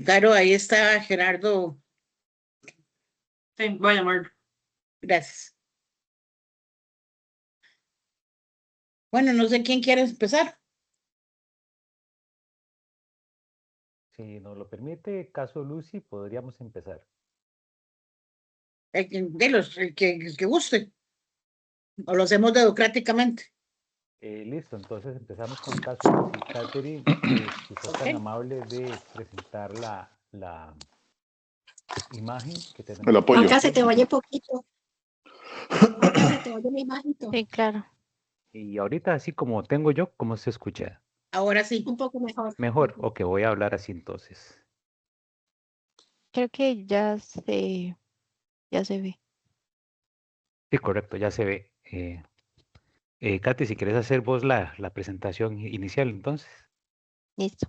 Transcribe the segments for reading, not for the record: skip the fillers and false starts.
Caro, ahí está Gerardo. Sí, voy a llamar. Gracias. Bueno, no sé quién quiere empezar. Si nos lo permite, caso Lucy, podríamos empezar. El que guste. O lo hacemos democráticamente. Listo, entonces empezamos con el caso Lucy. Catherine, si sos tan Ok. amable de presentar la imagen que tenemos. El apoyo. Acá se te oye poquito. Acá se te oye muy bajito. Sí, claro. Y ahorita, así como tengo yo, ¿cómo se escucha? Ahora sí. Un poco mejor. Mejor, ok, voy a hablar así entonces. Creo que ya se ve. Sí, correcto, ya se ve. Katy, si quieres hacer vos la presentación inicial, entonces. Listo.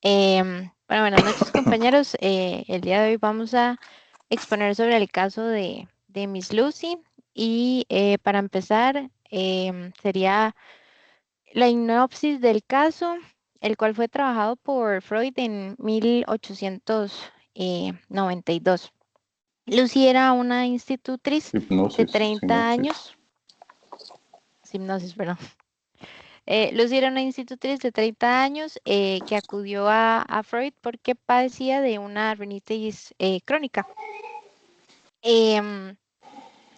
Bueno, buenas noches, compañeros. El día de hoy vamos a exponer sobre el caso de Miss Lucy. Y para empezar, sería la sinopsis del caso, el cual fue trabajado por Freud en 1892. Lucy era una institutriz de Hipnosis, 30 años. Hipnosis, perdón. Lucy era una institutriz de 30 años que acudió a Freud porque padecía de una rinitis crónica.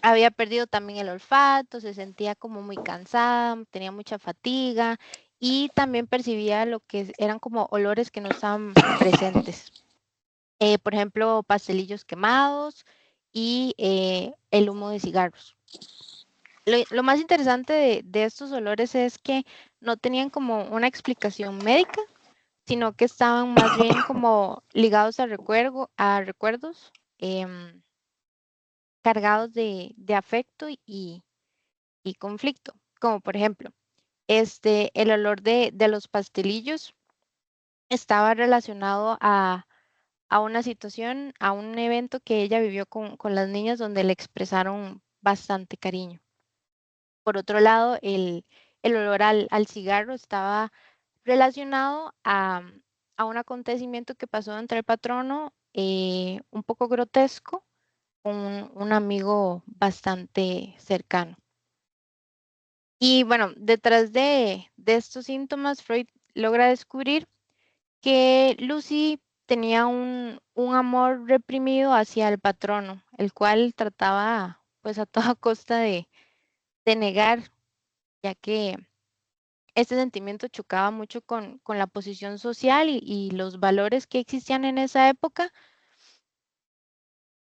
Había perdido también el olfato, se sentía como muy cansada, tenía mucha fatiga y también percibía lo que eran como olores que no estaban presentes. Por ejemplo, pastelillos quemados y el humo de cigarros. Lo más interesante de estos olores es que no tenían como una explicación médica, sino que estaban más bien como ligados a recuerdos cargados de afecto y conflicto. Como por ejemplo, el olor de los pastelillos estaba relacionado a una situación, a un evento que ella vivió con las niñas donde le expresaron bastante cariño. Por otro lado, el olor al cigarro estaba relacionado a un acontecimiento que pasó entre el patrono, un poco grotesco, con un amigo bastante cercano. Y bueno, detrás de estos síntomas, Freud logra descubrir que Lucy tenía un amor reprimido hacia el patrono, el cual trataba pues a toda costa de negar, ya que este sentimiento chocaba mucho con la posición social y los valores que existían en esa época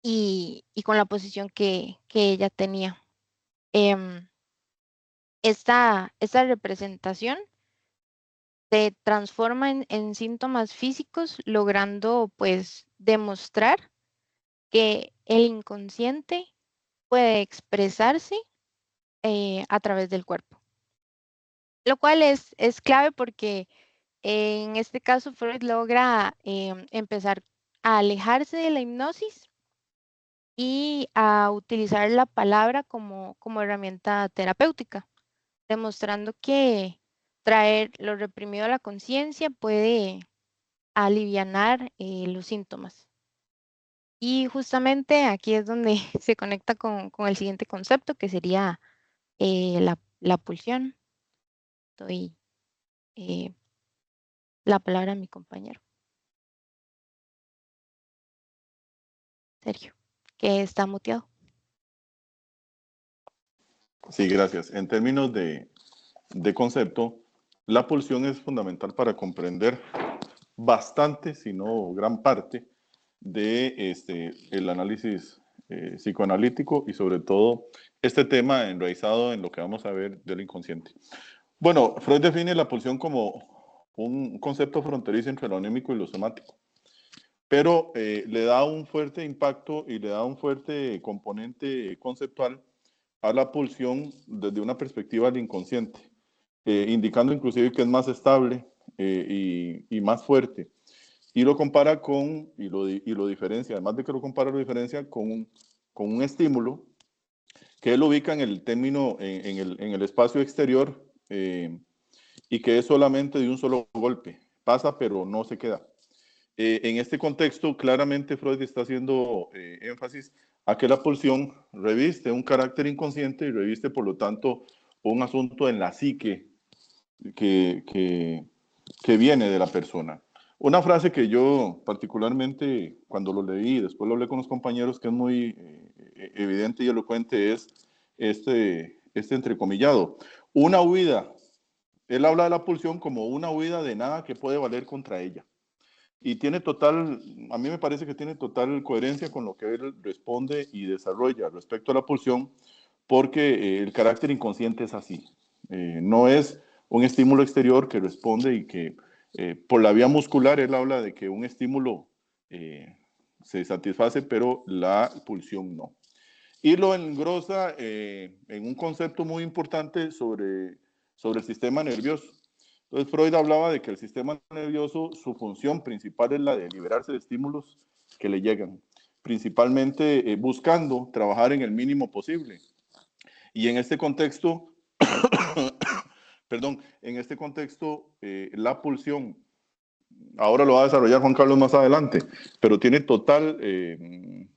y con la posición que ella tenía. Esta representación se transforma en síntomas físicos, logrando pues demostrar que el inconsciente puede expresarse a través del cuerpo. Lo cual es clave porque en este caso Freud logra empezar a alejarse de la hipnosis y a utilizar la palabra como herramienta terapéutica, demostrando que traer lo reprimido a la conciencia puede alivianar los síntomas. Y justamente aquí es donde se conecta con el siguiente concepto, que sería la pulsión. Doy la palabra a mi compañero Sergio, que está muteado. Sí, gracias. En términos de concepto, la pulsión es fundamental para comprender bastante, si no gran parte, de el análisis psicoanalítico y sobre todo este tema enraizado en lo que vamos a ver del inconsciente. Bueno, Freud define la pulsión como un concepto fronterizo entre lo anémico y lo somático, pero le da un fuerte impacto y le da un fuerte componente conceptual a la pulsión desde una perspectiva del inconsciente, indicando inclusive que es más estable y más fuerte. Y lo compara con, y lo diferencia, además de que lo compara, lo diferencia con un estímulo que él ubica en el término, en el espacio exterior y que es solamente de un solo golpe. Pasa, pero no se queda. En este contexto, claramente Freud está haciendo énfasis a que la pulsión reviste un carácter inconsciente y reviste, por lo tanto, un asunto en la psique que viene de la persona. Una frase que yo particularmente cuando lo leí, después lo hablé con los compañeros, que es muy evidente y elocuente, es este entrecomillado. Una huida. Él habla de la pulsión como una huida de nada que puede valer contra ella. Y tiene total, a mí me parece que tiene total coherencia con lo que él responde y desarrolla respecto a la pulsión, porque el carácter inconsciente es así. No es un estímulo exterior que responde y que por la vía muscular él habla de que un estímulo se satisface, pero la pulsión no. Y lo engrosa en un concepto muy importante sobre el sistema nervioso. Entonces Freud hablaba de que el sistema nervioso, su función principal es la de liberarse de estímulos que le llegan, principalmente buscando trabajar en el mínimo posible. Y en este contexto, perdón, en este contexto, la pulsión, ahora lo va a desarrollar Juan Carlos más adelante, pero tiene total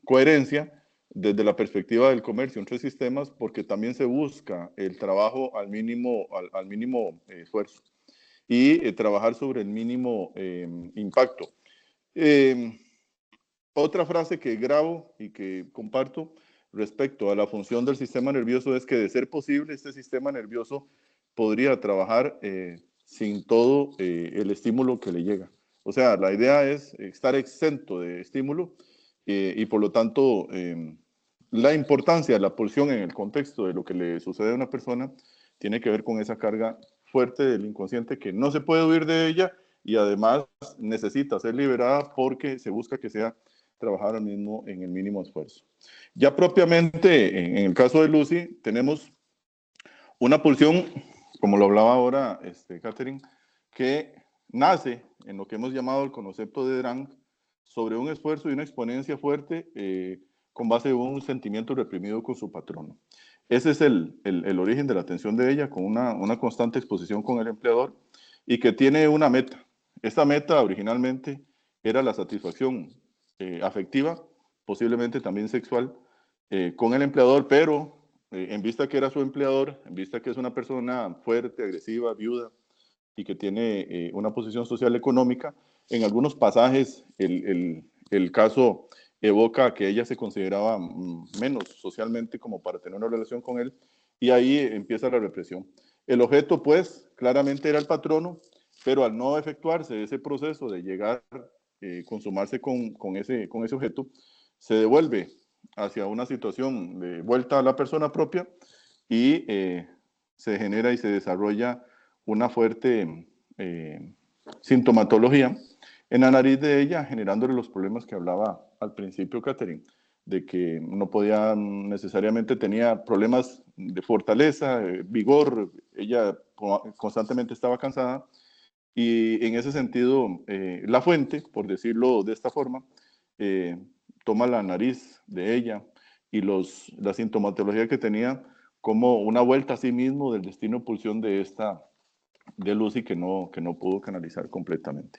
coherencia desde la perspectiva del comercio entre sistemas, porque también se busca el trabajo al mínimo esfuerzo y trabajar sobre el mínimo impacto. Otra frase que grabo y que comparto respecto a la función del sistema nervioso es que, de ser posible, este sistema nervioso podría trabajar sin todo el estímulo que le llega. O sea, la idea es estar exento de estímulo y por lo tanto la importancia de la pulsión en el contexto de lo que le sucede a una persona tiene que ver con esa carga fuerte del inconsciente que no se puede huir de ella y además necesita ser liberada porque se busca que sea trabajar en el mínimo esfuerzo. Ya propiamente en el caso de Lucy tenemos una pulsión, como lo hablaba ahora Catherine, que nace en lo que hemos llamado el concepto de Drang sobre un esfuerzo y una exponencia fuerte con base en un sentimiento reprimido con su patrono. Ese es el origen de la tensión de ella, con una constante exposición con el empleador y que tiene una meta. Esta meta originalmente era la satisfacción afectiva, posiblemente también sexual, con el empleador, pero en vista que era su empleador, en vista que es una persona fuerte, agresiva, viuda y que tiene una posición social económica, en algunos pasajes el caso evoca que ella se consideraba menos socialmente como para tener una relación con él, y ahí empieza la represión. El objeto, pues, claramente era el patrono, pero al no efectuarse ese proceso de llegar, consumarse con ese objeto, se devuelve hacia una situación de vuelta a la persona propia y se genera y se desarrolla una fuerte sintomatología en la nariz de ella, generándole los problemas que hablaba al principio Catherine, de que no podía necesariamente, tenía problemas de fortaleza, vigor, ella constantemente estaba cansada, y en ese sentido la fuente, por decirlo de esta forma, toma la nariz de ella y la sintomatología que tenía como una vuelta a sí mismo del destino pulsión de Lucy que no pudo canalizar completamente.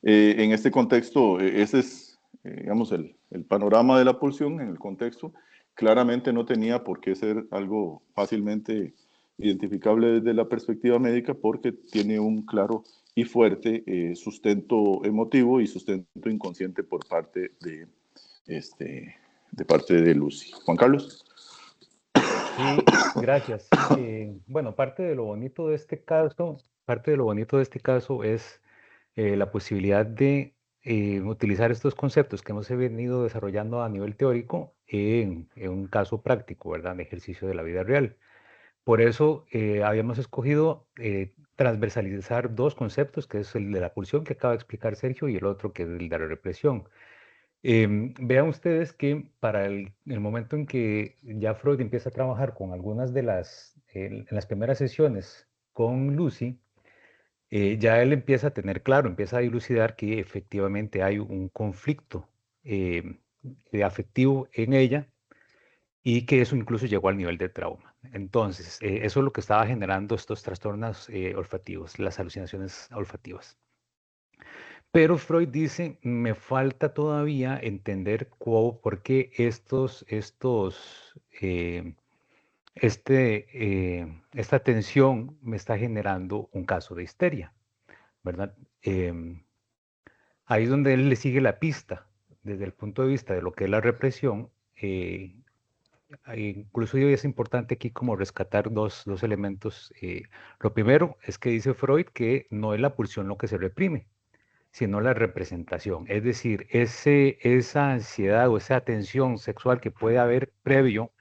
En este contexto, ese es, digamos, el panorama de la pulsión en el contexto. Claramente no tenía por qué ser algo fácilmente identificable desde la perspectiva médica porque tiene un claro y fuerte sustento emotivo y sustento inconsciente por parte de Lucy. Juan Carlos. Sí, gracias. Bueno, parte de lo bonito de este caso es la posibilidad de utilizar estos conceptos que hemos venido desarrollando a nivel teórico en un caso práctico, ¿verdad? En ejercicio de la vida real. Por eso habíamos escogido transversalizar dos conceptos, que es el de la pulsión que acaba de explicar Sergio y el otro que es el de la represión. Vean ustedes que para el momento en que ya Freud empieza a trabajar con algunas de en las primeras sesiones con Lucy, ya él empieza a tener claro, empieza a dilucidar que efectivamente hay un conflicto afectivo en ella y que eso incluso llegó al nivel de trauma. Entonces, eso es lo que estaba generando estos trastornos olfativos, las alucinaciones olfativas. Pero Freud dice, me falta todavía entender por qué esta tensión me está generando un caso de histeria, ¿verdad? Ahí es donde él le sigue la pista, desde el punto de vista de lo que es la represión. Incluso es importante aquí como rescatar dos elementos. Lo primero es que dice Freud que no es la pulsión lo que se reprime, sino la representación. Es decir, esa ansiedad o esa tensión sexual que puede haber previo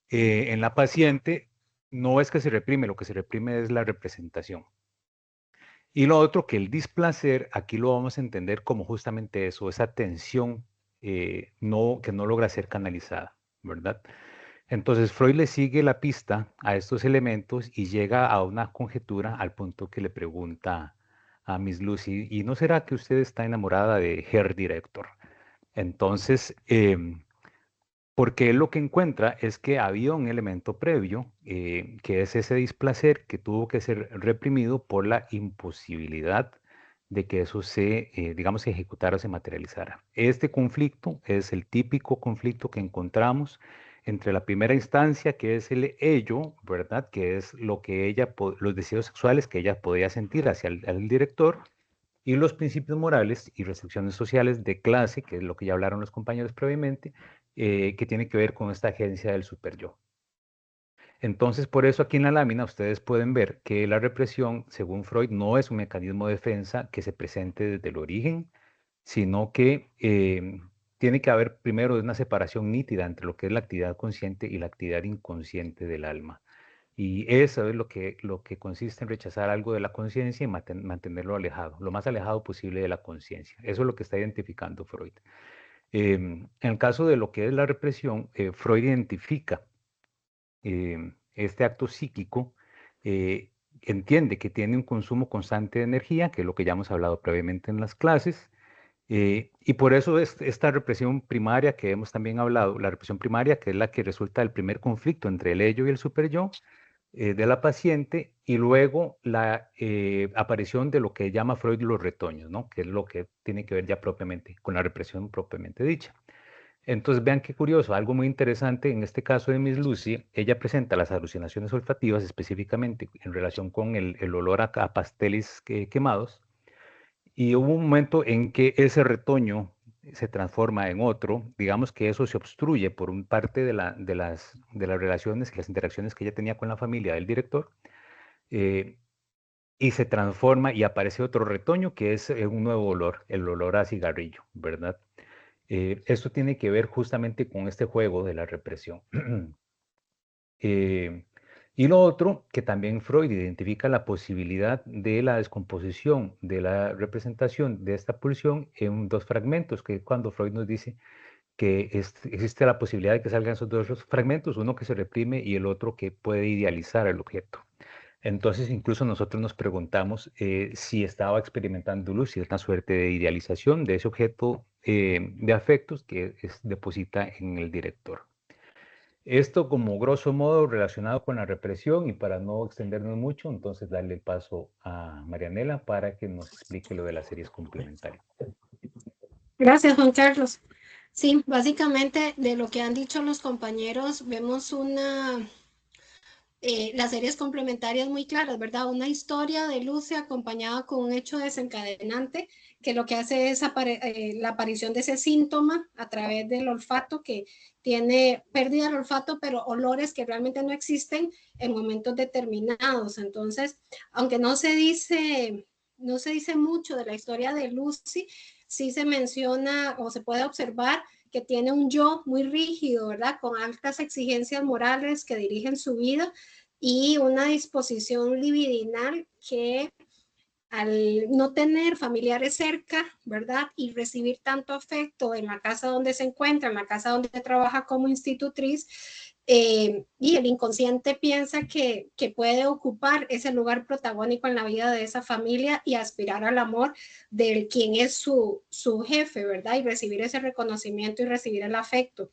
en la paciente, no es que se reprime, lo que se reprime es la representación. Y lo otro, que el displacer, aquí lo vamos a entender como justamente eso, esa tensión que no logra ser canalizada, ¿verdad? Entonces Freud le sigue la pista a estos elementos y llega a una conjetura al punto que le pregunta a Miss Lucy, ¿y no será que usted está enamorada de Herr Director? Entonces, porque él lo que encuentra es que había un elemento previo, que es ese displacer que tuvo que ser reprimido por la imposibilidad de que eso digamos, se ejecutara o se materializara. Este conflicto es el típico conflicto que encontramos entre la primera instancia, que es el ello, ¿verdad? Que es lo que los deseos sexuales que ella podía sentir hacia el director, y los principios morales y restricciones sociales de clase, que es lo que ya hablaron los compañeros previamente, que tiene que ver con esta agencia del superyo. Entonces, por eso aquí en la lámina ustedes pueden ver que la represión, según Freud, no es un mecanismo de defensa que se presente desde el origen, sino que tiene que haber primero una separación nítida entre lo que es la actividad consciente y la actividad inconsciente del alma. Y eso es lo que consiste en rechazar algo de la conciencia y mantenerlo alejado, lo más alejado posible de la conciencia. Eso es lo que está identificando Freud. En el caso de lo que es la represión, Freud identifica este acto psíquico, entiende que tiene un consumo constante de energía, que es lo que ya hemos hablado previamente en las clases, y por eso esta represión primaria que hemos también hablado, la represión primaria, que es la que resulta del primer conflicto entre el ello y el superyo, de la paciente, y luego la aparición de lo que llama Freud los retoños, ¿no? Que es lo que tiene que ver ya propiamente con la represión propiamente dicha. Entonces vean qué curioso, algo muy interesante en este caso de Miss Lucy, ella presenta las alucinaciones olfativas específicamente en relación con el olor a pasteles quemados, y hubo un momento en que ese retoño se transforma en otro, digamos que eso se obstruye por un parte de las relaciones, las interacciones que ella tenía con la familia del director, eh, y se transforma y aparece otro retoño que es un nuevo olor, el olor a cigarrillo, ¿verdad? Esto tiene que ver justamente con este juego de la represión. Y lo otro, que también Freud identifica la posibilidad de la descomposición de la representación de esta pulsión en dos fragmentos, que cuando Freud nos dice que existe la posibilidad de que salgan esos dos fragmentos, uno que se reprime y el otro que puede idealizar el objeto. Entonces, incluso nosotros nos preguntamos si estaba experimentando Lucy una suerte de idealización de ese objeto de afectos que deposita en el director. Esto como grosso modo relacionado con la represión, y para no extendernos mucho, entonces darle el paso a Marianela para que nos explique lo de las series complementarias. Gracias, Juan Carlos. Sí, básicamente de lo que han dicho los compañeros, vemos las series complementarias muy claras, ¿verdad? Una historia de Lucy acompañada con un hecho desencadenante que lo que hace es la aparición de ese síntoma a través del olfato, que tiene pérdida del olfato, pero olores que realmente no existen en momentos determinados. Entonces, aunque no se dice mucho de la historia de Lucy, sí se menciona o se puede observar que tiene un yo muy rígido, ¿verdad? Con altas exigencias morales que dirigen su vida y una disposición libidinal que al no tener familiares cerca, ¿verdad? Y recibir tanto afecto en la casa donde se encuentra, en la casa donde trabaja como institutriz, y el inconsciente piensa que puede ocupar ese lugar protagónico en la vida de esa familia y aspirar al amor de quien es su jefe, ¿verdad? Y recibir ese reconocimiento y recibir el afecto.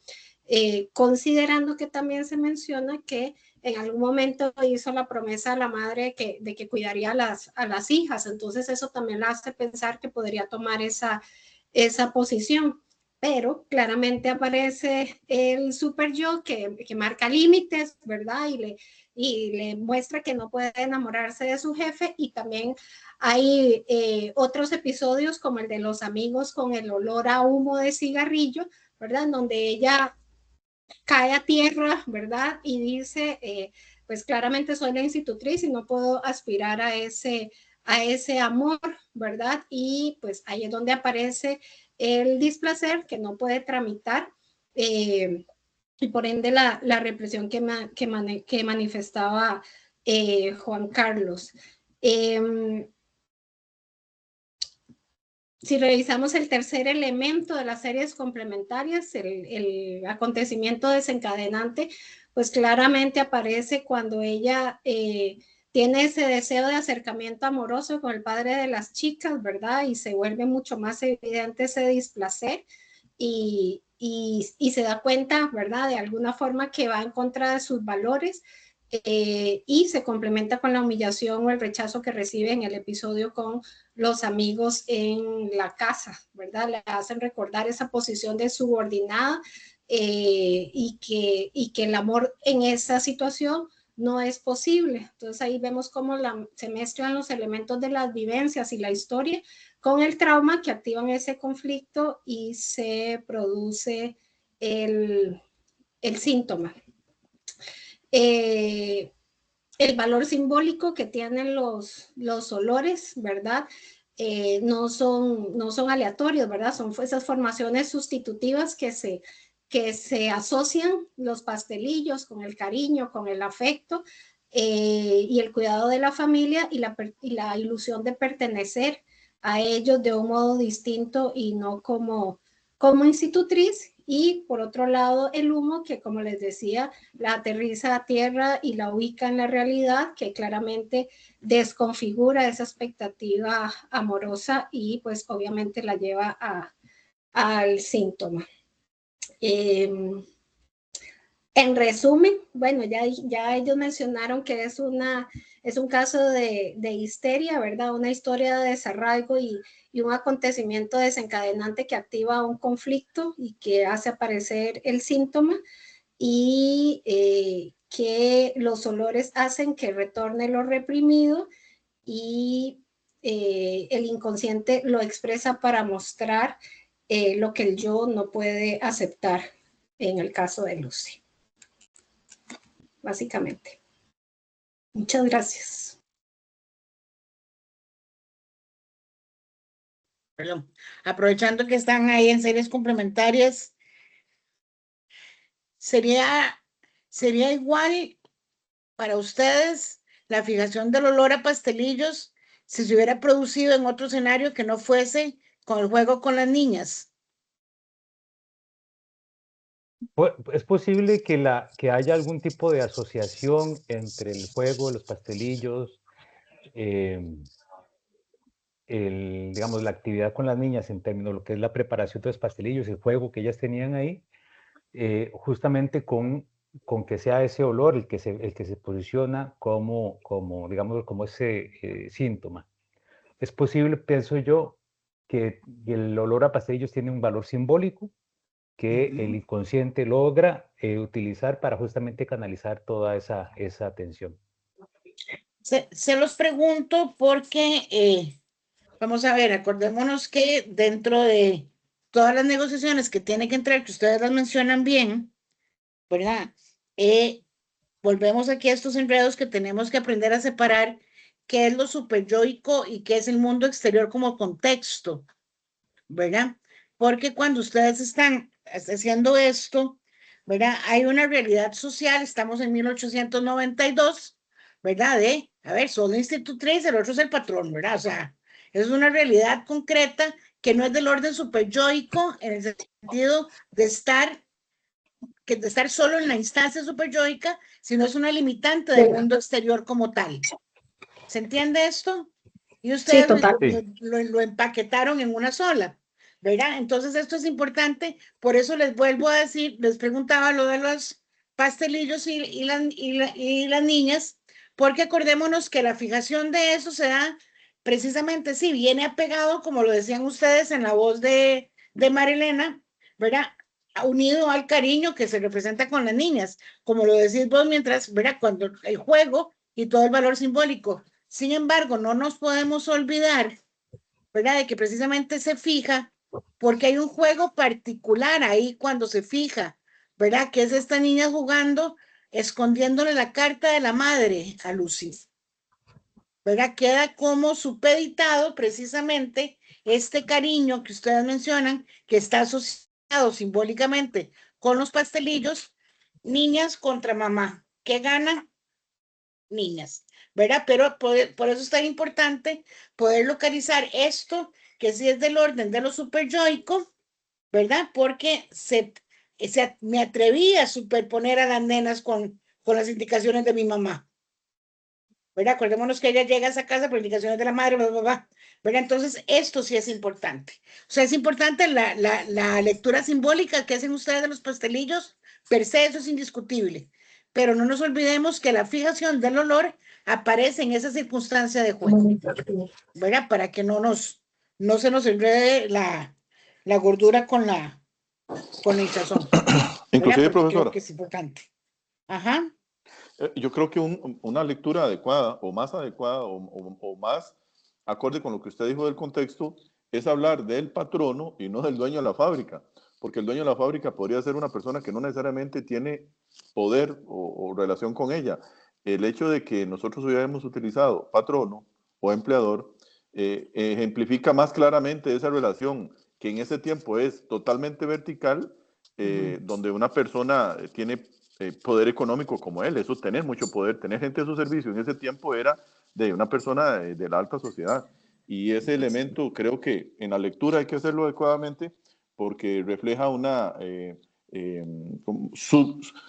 Considerando que también se menciona que en algún momento hizo la promesa a la madre de que cuidaría a las hijas. Entonces eso también la hace pensar que podría tomar esa posición. Pero claramente aparece el super yo que marca límites, ¿verdad? Y le muestra que no puede enamorarse de su jefe. Y también hay otros episodios como el de los amigos con el olor a humo de cigarrillo, ¿verdad? En donde ella cae a tierra, ¿verdad? Y dice, pues claramente soy la institutriz y no puedo aspirar a ese amor, ¿verdad? Y pues ahí es donde aparece el displacer que no puede tramitar y por ende la represión que manifestaba Juan Carlos. Si revisamos el tercer elemento de las series complementarias, el acontecimiento desencadenante, pues claramente aparece cuando ella tiene ese deseo de acercamiento amoroso con el padre de las chicas, ¿verdad? Y se vuelve mucho más evidente ese displacer y se da cuenta, ¿verdad? De alguna forma que va en contra de sus valores y se complementa con la humillación o el rechazo que recibe en el episodio con los amigos en la casa, ¿verdad? Le hacen recordar esa posición de subordinada y que el amor en esa situación no es posible. Entonces ahí vemos cómo se mezclan los elementos de las vivencias y la historia con el trauma que activan ese conflicto y se produce el síntoma. El valor simbólico que tienen los olores, ¿verdad? No son aleatorios, ¿verdad? Son esas formaciones sustitutivas que se asocian los pastelillos con el cariño, con el afecto y el cuidado de la familia y la ilusión de pertenecer a ellos de un modo distinto y no como institutriz. Y por otro lado, el humo que, como les decía, la aterriza a tierra y la ubica en la realidad, que claramente desconfigura esa expectativa amorosa y pues obviamente la lleva al síntoma. En resumen, bueno, ya ellos mencionaron que es un caso de histeria, ¿verdad? Una historia de desarraigo y un acontecimiento desencadenante que activa un conflicto y que hace aparecer el síntoma y que los olores hacen que retorne lo reprimido y el inconsciente lo expresa para mostrar lo que el yo no puede aceptar en el caso de Lucy. Básicamente. Muchas gracias. Perdón. Aprovechando que están ahí en series complementarias, ¿sería igual para ustedes la fijación del olor a pastelillos si se hubiera producido en otro escenario que no fuese con el juego con las niñas? Es posible que haya algún tipo de asociación entre el juego, los pastelillos, digamos, la actividad con las niñas en términos de lo que es la preparación de los pastelillos, el juego que ellas tenían ahí, justamente con que sea ese olor el que se posiciona como digamos, como ese síntoma. Es posible, pienso yo, que el olor a pastelillos tiene un valor simbólico que el inconsciente logra utilizar para justamente canalizar toda esa atención. Se los pregunto porque, vamos a ver, acordémonos que dentro de todas las negociaciones que tienen que entrar, que ustedes las mencionan bien, ¿verdad? Volvemos aquí a estos enredos que tenemos que aprender a separar qué es lo superyoico y qué es el mundo exterior como contexto, ¿verdad? Porque cuando ustedes están haciendo esto, ¿verdad? Hay una realidad social, estamos en 1892, ¿verdad? A ver, son la institutriz, el otro es el patrón, ¿verdad? O sea, es una realidad concreta que no es del orden superyoico en el sentido de estar solo en la instancia superyoica, sino es una limitante del mundo exterior como tal. ¿Se entiende esto? Y ustedes lo empaquetaron en una sola, ¿verdad? Entonces esto es importante, por eso les vuelvo a decir, les preguntaba lo de los pastelillos y las niñas, porque acordémonos que la fijación de eso se da precisamente, sí, viene apegado, como lo decían ustedes en la voz de Marilena, ¿verdad? Unido al cariño que se representa con las niñas, como lo decís vos mientras, ¿verdad? Cuando el juego y todo el valor simbólico. Sin embargo, no nos podemos olvidar, ¿verdad? De que precisamente se fija, porque hay un juego particular ahí cuando se fija, ¿verdad? Que es esta niña jugando, escondiéndole la carta de la madre a Lucy, ¿verdad? Queda como supeditado precisamente este cariño que ustedes mencionan, que está asociado simbólicamente con los pastelillos, niñas contra mamá. ¿Qué ganan? Niñas, ¿verdad? Pero por eso es tan importante poder localizar esto, que sí es del orden de lo superyoico, ¿verdad? Porque me atreví a superponer a las nenas con las indicaciones de mi mamá. ¿Verdad? Acordémonos que ella llega a esa casa por indicaciones de la madre, ¿verdad? Entonces, esto sí es importante. O sea, es importante la lectura simbólica que hacen ustedes de los pastelillos, per se, eso es indiscutible. Pero no nos olvidemos que la fijación del olor aparece en esa circunstancia de juego, ¿verdad? Para que no se nos enrede la gordura con el hinchazón. Inclusive, Porque creo profesora, que es importante. Ajá. yo creo que una lectura adecuada o más adecuada o más acorde con lo que usted dijo del contexto es hablar del patrono y no del dueño de la fábrica, porque el dueño de la fábrica podría ser una persona que no necesariamente tiene poder o relación con ella. El hecho de que nosotros hubiéramos utilizado patrono o empleador ejemplifica más claramente esa relación que en ese tiempo es totalmente vertical, donde una persona tiene poder económico como él, eso tener mucho poder, tener gente a su servicio en ese tiempo era de una persona de la alta sociedad. Y ese elemento creo que en la lectura hay que hacerlo adecuadamente porque refleja una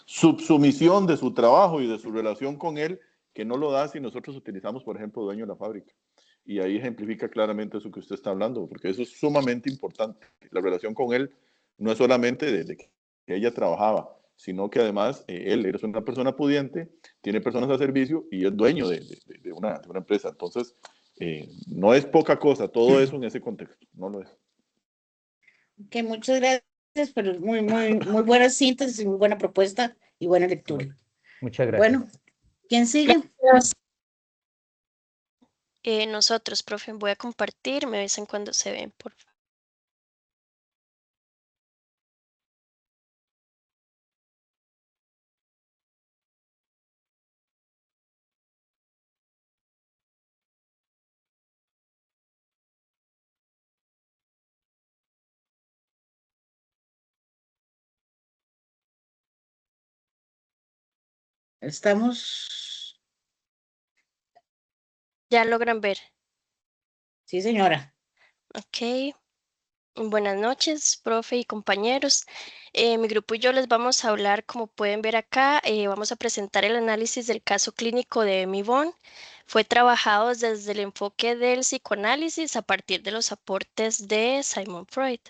subsumisión de su trabajo y de su relación con él que no lo da si nosotros utilizamos, por ejemplo, dueño de la fábrica. Y ahí ejemplifica claramente eso que usted está hablando, porque eso es sumamente importante. La relación con él no es solamente desde que ella trabajaba, sino que además él es una persona pudiente, tiene personas a servicio y es dueño de una empresa. Entonces, no es poca cosa, todo eso en ese contexto, no lo es. Que muchas gracias, pero muy, muy, muy buena síntesis, muy buena propuesta y buena lectura. Muchas gracias. Bueno, ¿quién sigue? Nosotros, profe, voy a compartir, me avisan cuando se ven, por favor. Estamos. ¿Ya logran ver? Sí, señora. Ok. Buenas noches, profe y compañeros. Mi grupo y yo les vamos a hablar, como pueden ver acá, vamos a presentar el análisis del caso clínico de Amy Bond. Fue trabajado desde el enfoque del psicoanálisis a partir de los aportes de Sigmund Freud.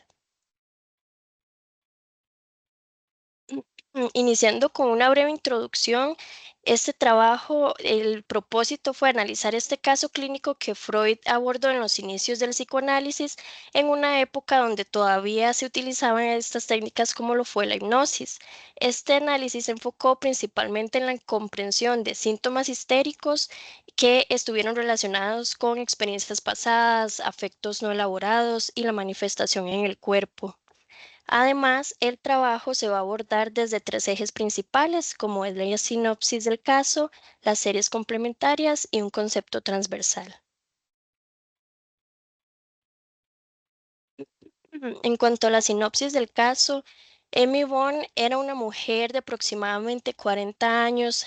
Iniciando con una breve introducción, este trabajo, el propósito fue analizar este caso clínico que Freud abordó en los inicios del psicoanálisis en una época donde todavía se utilizaban estas técnicas como lo fue la hipnosis. Este análisis se enfocó principalmente en la comprensión de síntomas histéricos que estuvieron relacionados con experiencias pasadas, afectos no elaborados y la manifestación en el cuerpo. Además, el trabajo se va a abordar desde tres ejes principales, como es la sinopsis del caso, las series complementarias y un concepto transversal. En cuanto a la sinopsis del caso, Amy Bond era una mujer de aproximadamente 40 años,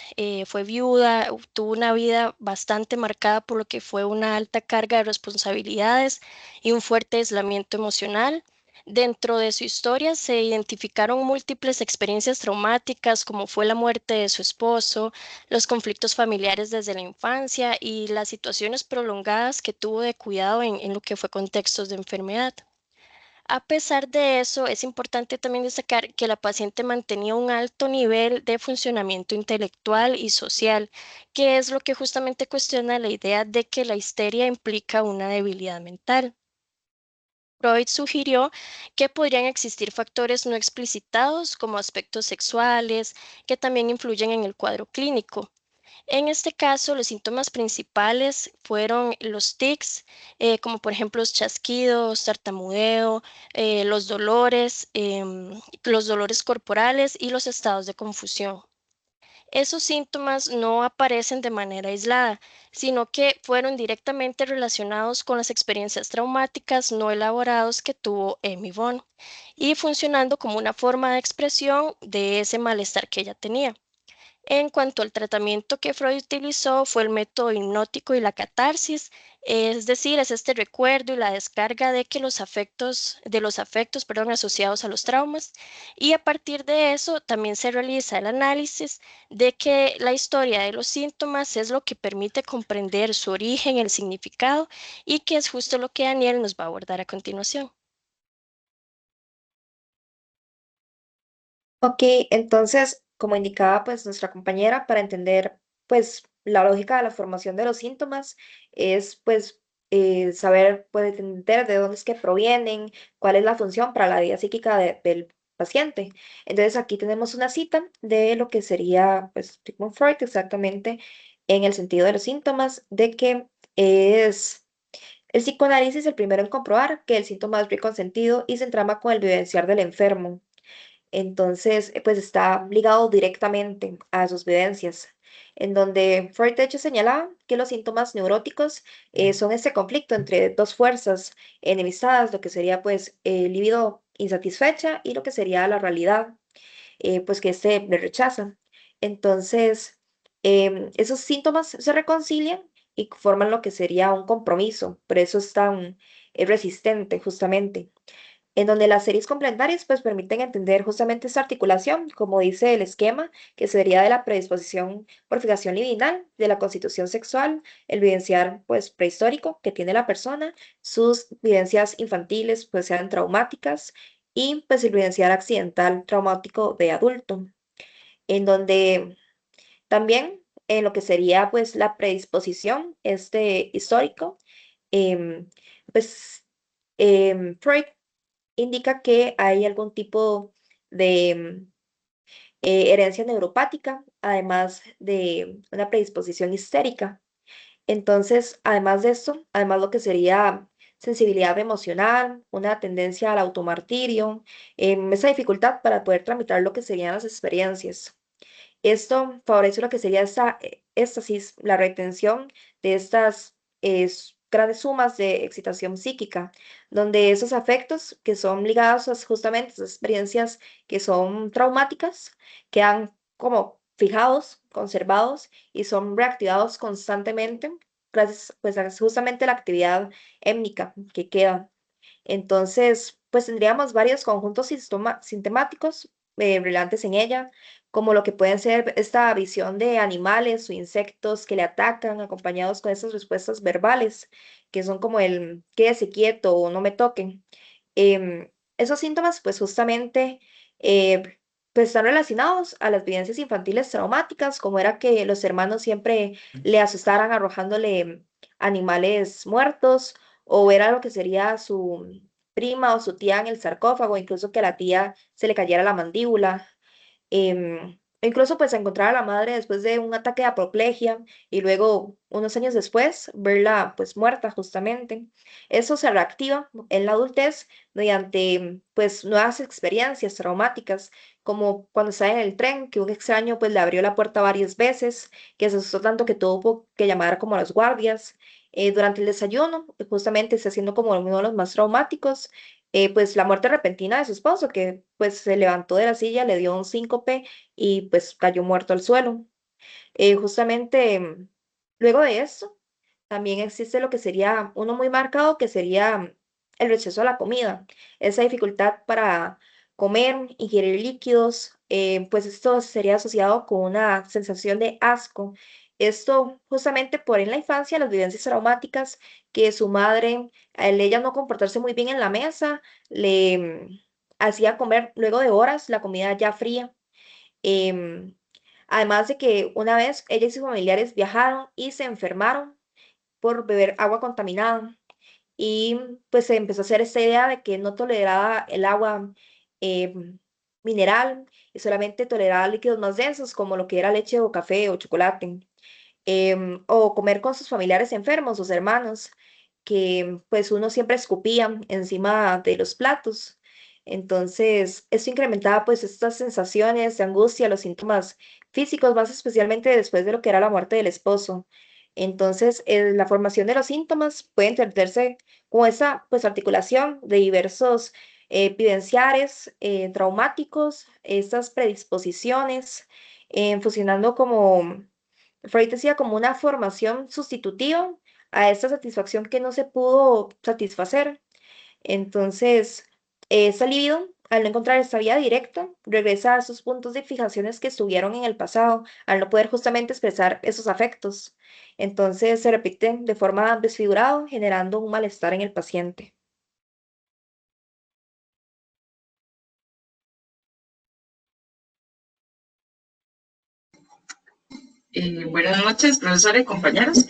fue viuda, tuvo una vida bastante marcada por lo que fue una alta carga de responsabilidades y un fuerte aislamiento emocional. Dentro de su historia se identificaron múltiples experiencias traumáticas, como fue la muerte de su esposo, los conflictos familiares desde la infancia y las situaciones prolongadas que tuvo de cuidado en lo que fue contextos de enfermedad. A pesar de eso, es importante también destacar que la paciente mantenía un alto nivel de funcionamiento intelectual y social, que es lo que justamente cuestiona la idea de que la histeria implica una debilidad mental. Freud sugirió que podrían existir factores no explicitados como aspectos sexuales que también influyen en el cuadro clínico. En este caso, los síntomas principales fueron los tics, como por ejemplo los chasquidos, tartamudeo, los dolores corporales y los estados de confusión. Esos síntomas no aparecen de manera aislada, sino que fueron directamente relacionados con las experiencias traumáticas no elaborados que tuvo Emmy Von y funcionando como una forma de expresión de ese malestar que ella tenía. En cuanto al tratamiento que Freud utilizó, fue el método hipnótico y la catarsis, es decir, es este recuerdo y la descarga de los afectos, perdón, asociados a los traumas. Y a partir de eso también se realiza el análisis de que la historia de los síntomas es lo que permite comprender su origen, el significado, y que es justo lo que Daniel nos va a abordar a continuación. Ok, entonces, como indicaba pues nuestra compañera, para entender pues la lógica de la formación de los síntomas es pues saber, pues entender de dónde es que provienen, cuál es la función para la vida psíquica del paciente. Entonces aquí tenemos una cita de lo que sería pues Sigmund Freud exactamente en el sentido de los síntomas, de que es el psicoanálisis el primero en comprobar que el síntoma es reconsentido y se entrama con el vivenciar del enfermo. Entonces, pues está ligado directamente a sus vivencias, en donde Freud de hecho señalaba que los síntomas neuróticos son este conflicto entre dos fuerzas enemistadas, lo que sería pues el libido insatisfecha y lo que sería la realidad, pues que este le rechaza. Entonces, esos síntomas se reconcilian y forman lo que sería un compromiso, por eso es tan resistente justamente en donde las series complementarias pues permiten entender justamente esta articulación, como dice el esquema, que sería de la predisposición por fijación libidinal, de la constitución sexual, el vivenciar pues prehistórico que tiene la persona, sus vivencias infantiles pues sean traumáticas y pues el vivenciar accidental traumático de adulto, en donde también en lo que sería pues la predisposición este histórico, em, pues Freud indica que hay algún tipo de herencia neuropática, además de una predisposición histérica. Entonces, además de esto, además lo que sería sensibilidad emocional, una tendencia al automartirio, esa dificultad para poder tramitar lo que serían las experiencias. Esto favorece lo que sería esta éxtasis, la retención de estas grandes sumas de excitación psíquica, donde esos afectos que son ligados a justamente esas experiencias que son traumáticas quedan como fijados, conservados y son reactivados constantemente gracias pues a justamente la actividad émnica que queda. Entonces, pues tendríamos varios conjuntos sintomáticos relevantes en ella, como lo que pueden ser esta visión de animales o insectos que le atacan, acompañados con esas respuestas verbales, que son como el quédese quieto o no me toquen. Esos síntomas, pues justamente, pues están relacionados a las vivencias infantiles traumáticas, como era que los hermanos siempre le asustaran arrojándole animales muertos o era lo que sería su prima o su tía en el sarcófago, incluso que a la tía se le cayera la mandíbula. Incluso pues encontrar a la madre después de un ataque de apoplejía y luego unos años después verla pues muerta justamente. Eso se reactiva en la adultez mediante pues nuevas experiencias traumáticas, como cuando está en el tren, que un extraño pues le abrió la puerta varias veces, que se asustó tanto que tuvo que llamar como a los guardias. Durante el desayuno, justamente está siendo como uno de los más traumáticos, pues la muerte repentina de su esposo, que pues se levantó de la silla, le dio un síncope y pues cayó muerto al suelo. Justamente luego de eso, también existe lo que sería uno muy marcado, que sería el rechazo a la comida, esa dificultad para comer, ingerir líquidos, pues esto sería asociado con una sensación de asco, Esto justamente por en la infancia las vivencias traumáticas que su madre, al ella no comportarse muy bien en la mesa, le hacía comer luego de horas la comida ya fría. Em, Además de que una vez ella y sus familiares viajaron y se enfermaron por beber agua contaminada y pues se empezó a hacer esta idea de que no toleraba el agua mineral y solamente toleraba líquidos más densos como lo que era leche o café o chocolate, o comer con sus familiares enfermos, sus hermanos, que pues uno siempre escupía encima de los platos. Entonces, esto incrementaba pues estas sensaciones de angustia, los síntomas físicos, más especialmente después de lo que era la muerte del esposo. Entonces, la formación de los síntomas puede entenderse como esa pues articulación de diversos vivenciares traumáticos, estas predisposiciones, funcionando como Freud decía como una formación sustitutiva a esta satisfacción que no se pudo satisfacer. Entonces, esa libido, al no encontrar esta vía directa, regresa a esos puntos de fijaciones que estuvieron en el pasado, al no poder justamente expresar esos afectos. Entonces, se repite de forma desfigurada, generando un malestar en el paciente. Buenas noches, profesora y compañeros.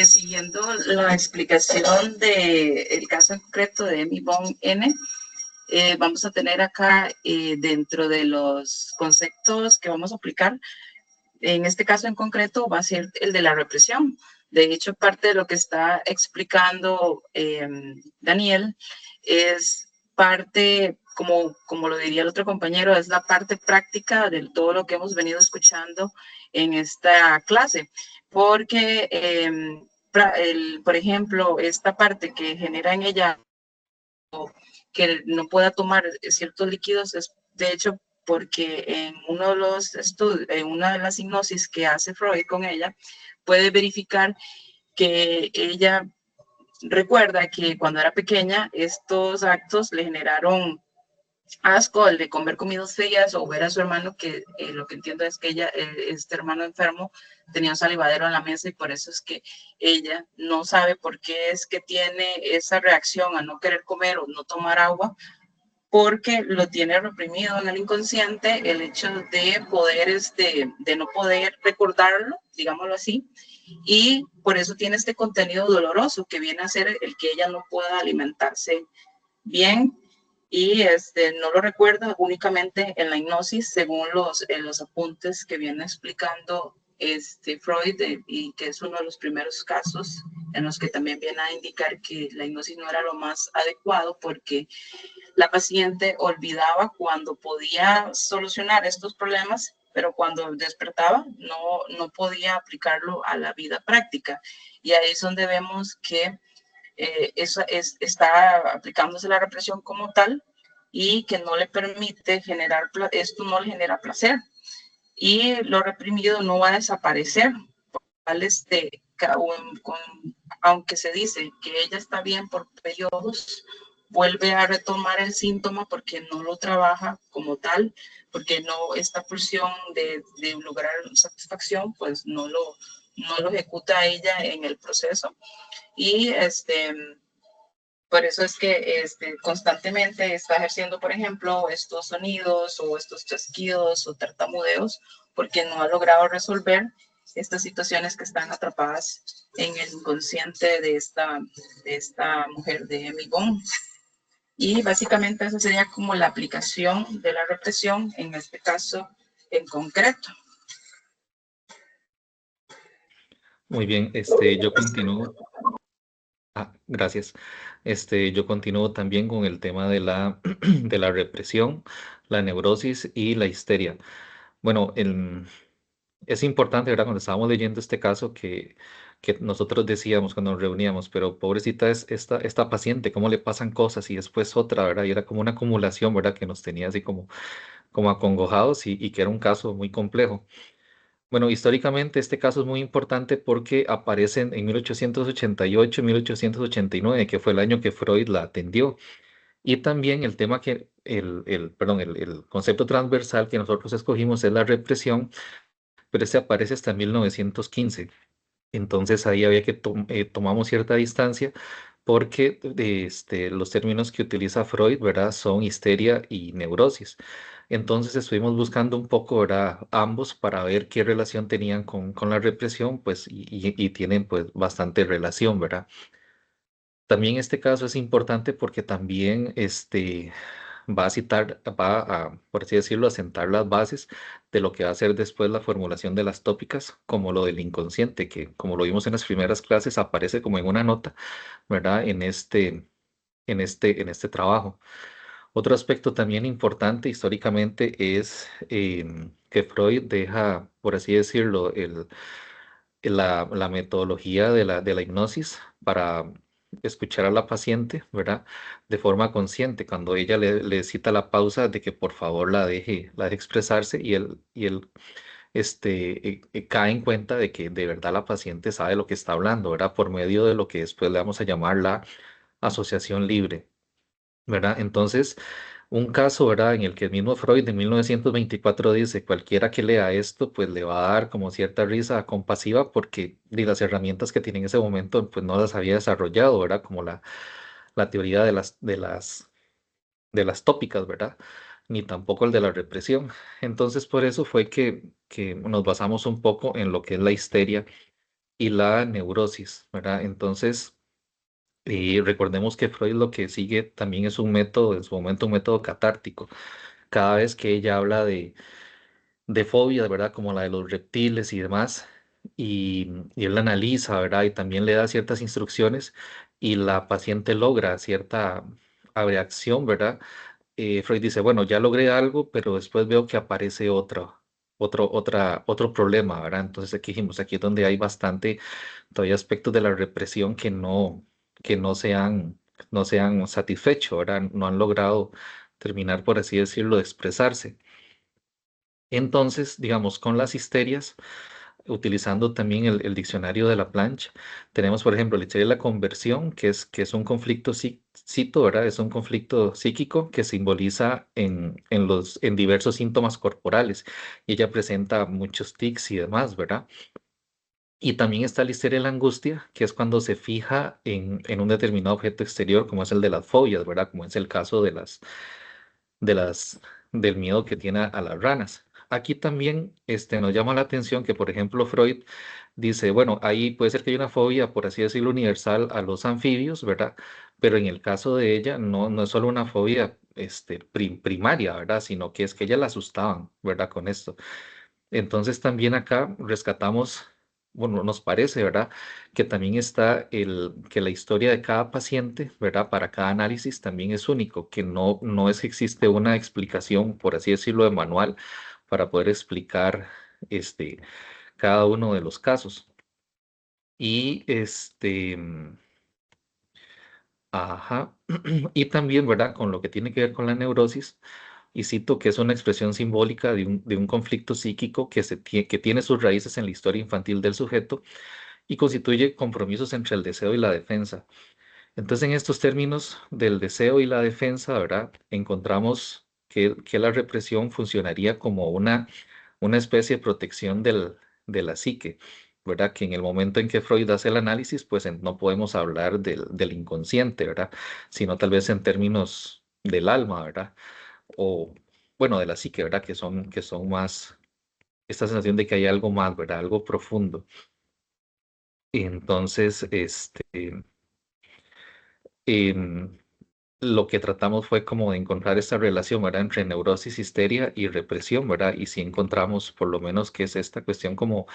Siguiendo la explicación del caso en concreto de Emi Bond N, vamos a tener acá dentro de los conceptos que vamos a aplicar, en este caso en concreto va a ser el de la represión. De hecho, parte de lo que está explicando Daniel es parte, como lo diría el otro compañero, es la parte práctica de todo lo que hemos venido escuchando en esta clase. Porque, por ejemplo, esta parte que genera en ella que no pueda tomar ciertos líquidos es, de hecho, porque en uno de los estudios, en una de las hipnosis que hace Freud con ella, puede verificar que ella recuerda que cuando era pequeña estos actos le generaron asco, el de comer comidas frías o ver a su hermano, que lo que entiendo es que ella, este hermano enfermo, tenía un salivadero en la mesa y por eso es que ella no sabe por qué es que tiene esa reacción a no querer comer o no tomar agua, porque lo tiene reprimido en el inconsciente el hecho de poder, de no poder recordarlo, digámoslo así, y por eso tiene este contenido doloroso que viene a ser el que ella no pueda alimentarse bien y no lo recuerda únicamente en la hipnosis según los apuntes que viene explicando Freud y que es uno de los primeros casos en los que también viene a indicar que la hipnosis no era lo más adecuado porque la paciente olvidaba cuando podía solucionar estos problemas, pero cuando despertaba no podía aplicarlo a la vida práctica. Y ahí es donde vemos que está aplicándose la represión como tal y que no le permite generar, esto no le genera placer. Y lo reprimido no va a desaparecer. Aunque se dice que ella está bien por periodos, vuelve a retomar el síntoma porque no lo trabaja como tal, porque no, esta pulsión de lograr satisfacción, pues no lo ejecuta ella en el proceso. Y por eso es que constantemente está ejerciendo, por ejemplo, estos sonidos o estos chasquidos o tartamudeos, porque no ha logrado resolver estas situaciones que están atrapadas en el inconsciente de esta mujer de Emi Bond. Y básicamente esa sería como la aplicación de la represión en este caso en concreto. Muy bien, yo continúo. Gracias. Yo continúo también con el tema de de la represión, la neurosis y la histeria. Bueno, es importante, ¿verdad? Cuando estábamos leyendo este caso que nosotros decíamos cuando nos reuníamos, pero pobrecita es esta paciente, cómo le pasan cosas y después otra, ¿verdad? Y era como una acumulación, ¿verdad? Que nos tenía así como acongojados y que era un caso muy complejo. Bueno, históricamente este caso es muy importante porque aparece en 1888 y 1889, que fue el año que Freud la atendió. Y también el tema que, perdón, el concepto transversal que nosotros escogimos es la represión, pero este aparece hasta 1915. Entonces ahí había que tomamos cierta distancia porque los términos que utiliza Freud, ¿verdad? Son histeria y neurosis. Entonces estuvimos buscando un poco, ¿verdad? Ambos para ver qué relación tenían con la represión, pues, y tienen pues bastante relación, ¿verdad? También este caso es importante porque también va a citar, por así decirlo, a sentar las bases de lo que va a ser después la formulación de las tópicas, como lo del inconsciente, que como lo vimos en las primeras clases, aparece como en una nota, ¿verdad? En este trabajo. Otro aspecto también importante históricamente es que Freud deja, por así decirlo, la metodología de la hipnosis para escuchar a la paciente, ¿verdad? De forma consciente, cuando ella le cita la pausa de que por favor la deje expresarse y él cae en cuenta de que de verdad la paciente sabe lo que está hablando, ¿verdad? Por medio de lo que después le vamos a llamar la asociación libre. ¿Verdad? Entonces, un caso, ¿verdad? En el que el mismo Freud de 1924 dice, cualquiera que lea esto, pues le va a dar como cierta risa compasiva porque de las herramientas que tiene en ese momento, pues no las había desarrollado, ¿verdad? Como la teoría de las tópicas, ¿verdad? Ni tampoco el de la represión. Entonces, por eso fue que nos basamos un poco en lo que es la histeria y la neurosis, ¿verdad? Entonces, y recordemos que Freud lo que sigue también es un método, en su momento un método catártico. Cada vez que ella habla de fobias, ¿verdad? Como la de los reptiles y demás, y él la analiza, ¿verdad? Y también le da ciertas instrucciones y la paciente logra cierta reacción, ¿verdad? Freud dice, bueno, ya logré algo, pero después veo que aparece otro problema, ¿verdad? Entonces aquí dijimos, aquí es donde hay bastante, todavía aspectos de la represión que no se han satisfecho, ¿verdad? No han logrado terminar, por así decirlo, de expresarse. Entonces, digamos, con las histerias, utilizando también el diccionario de la plancha. Tenemos, por ejemplo, la historia de la conversión, que es un conflicto, cito, ¿verdad? Es un conflicto psíquico que simboliza en diversos síntomas corporales y ella presenta muchos tics y demás, ¿verdad? Y también está la histeria de la angustia, que es cuando se fija en un determinado objeto exterior, como es el de las fobias, ¿verdad? Como es el caso de las, del miedo que tiene a las ranas. Aquí también nos llama la atención que, por ejemplo, Freud dice, bueno, ahí puede ser que haya una fobia, por así decirlo, universal a los anfibios, ¿verdad? Pero en el caso de ella, no es solo una fobia primaria, ¿verdad? Sino que es que ella la asustaban, ¿verdad? Con esto. Entonces también acá rescatamos, bueno, nos parece, ¿verdad? Que también está que la historia de cada paciente, ¿verdad? Para cada análisis también es único, que no es que existe una explicación, por así decirlo, de manual para poder explicar cada uno de los casos. Y ajá, y también, ¿verdad? Con lo que tiene que ver con la neurosis, y cito que es una expresión simbólica de un conflicto psíquico que tiene sus raíces en la historia infantil del sujeto y constituye compromisos entre el deseo y la defensa. Entonces, en estos términos del deseo y la defensa, ¿verdad? Encontramos que la represión funcionaría como una especie de protección de la psique, ¿verdad? Que en el momento en que Freud hace el análisis, pues no podemos hablar del inconsciente, ¿verdad? Sino tal vez en términos del alma, ¿verdad? O, bueno, de la psique, ¿verdad? Que son más, esta sensación de que hay algo más, ¿verdad? Algo profundo. Y entonces, em, lo que tratamos fue como de encontrar esta relación, ¿verdad? Entre neurosis, histeria y represión, ¿verdad? Y si encontramos por lo menos que es esta cuestión como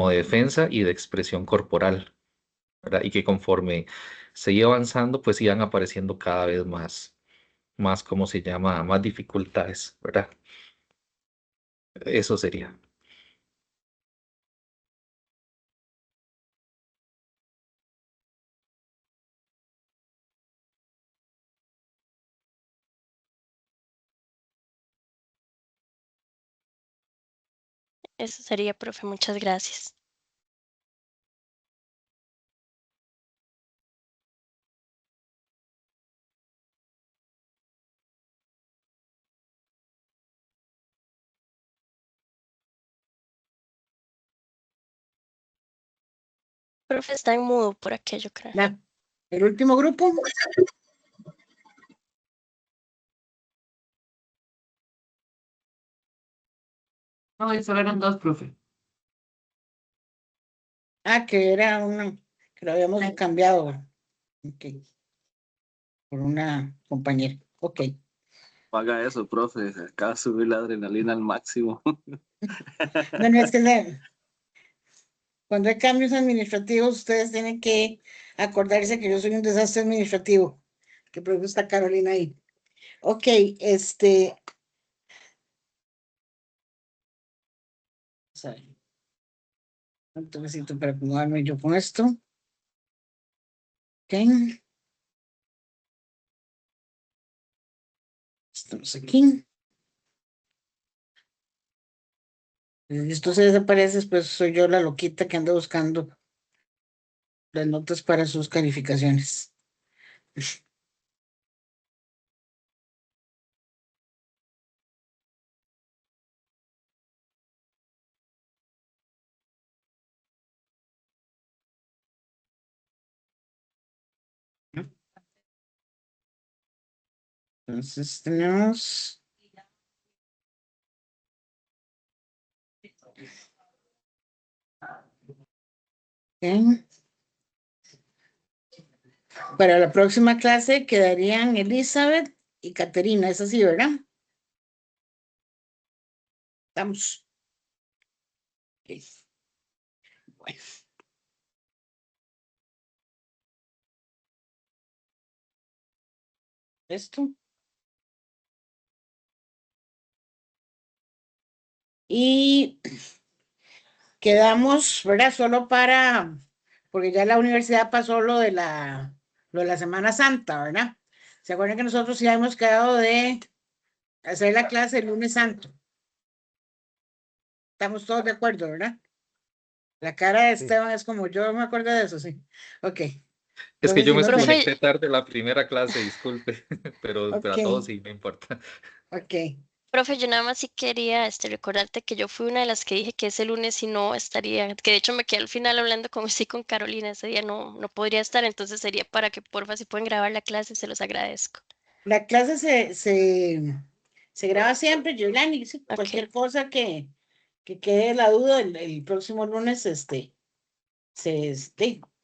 de defensa y de expresión corporal, ¿verdad? Y que conforme seguía avanzando, pues iban apareciendo cada vez más, ¿cómo se llama? Más dificultades, ¿verdad? Eso sería. Eso sería, profe. Muchas gracias. Profe, está en mudo por aquello, creo. El último grupo. No, solo eran dos, profe. Que era uno que lo habíamos cambiado. Ok. Por una compañera. Ok. Haga eso, profe. Acaba de subir la adrenalina al máximo. No, no, es que cuando hay cambios administrativos, ustedes tienen que acordarse que yo soy un desastre administrativo. Que por eso está Carolina ahí. Ok, entonces para acomodarme yo con esto. Ok. Estamos aquí. Y esto se desaparece, pues soy yo la loquita que anda buscando las notas para sus calificaciones. Entonces tenemos para la próxima clase quedarían Elizabeth y Caterina, es así, ¿verdad? Estamos. Okay. Bueno. Esto. Y quedamos, ¿verdad? Solo porque ya la universidad pasó lo de la Semana Santa, ¿verdad? ¿Se acuerdan que nosotros ya hemos quedado de hacer la clase el lunes santo? Estamos todos de acuerdo, ¿verdad? La cara de Esteban es como, yo me acuerdo de eso, sí. Ok. Es que yo me Profe, conecté tarde la primera clase, disculpe, pero a todos sí, no importa. Ok. Profe, yo nada más sí quería recordarte que yo fui una de las que dije que ese lunes y no estaría, que de hecho me quedé al final hablando con Carolina, ese día no podría estar, entonces sería para que porfa si pueden grabar la clase, se los agradezco. La clase se graba siempre, Yolani, sí, cualquier cosa que quede la duda, el próximo lunes,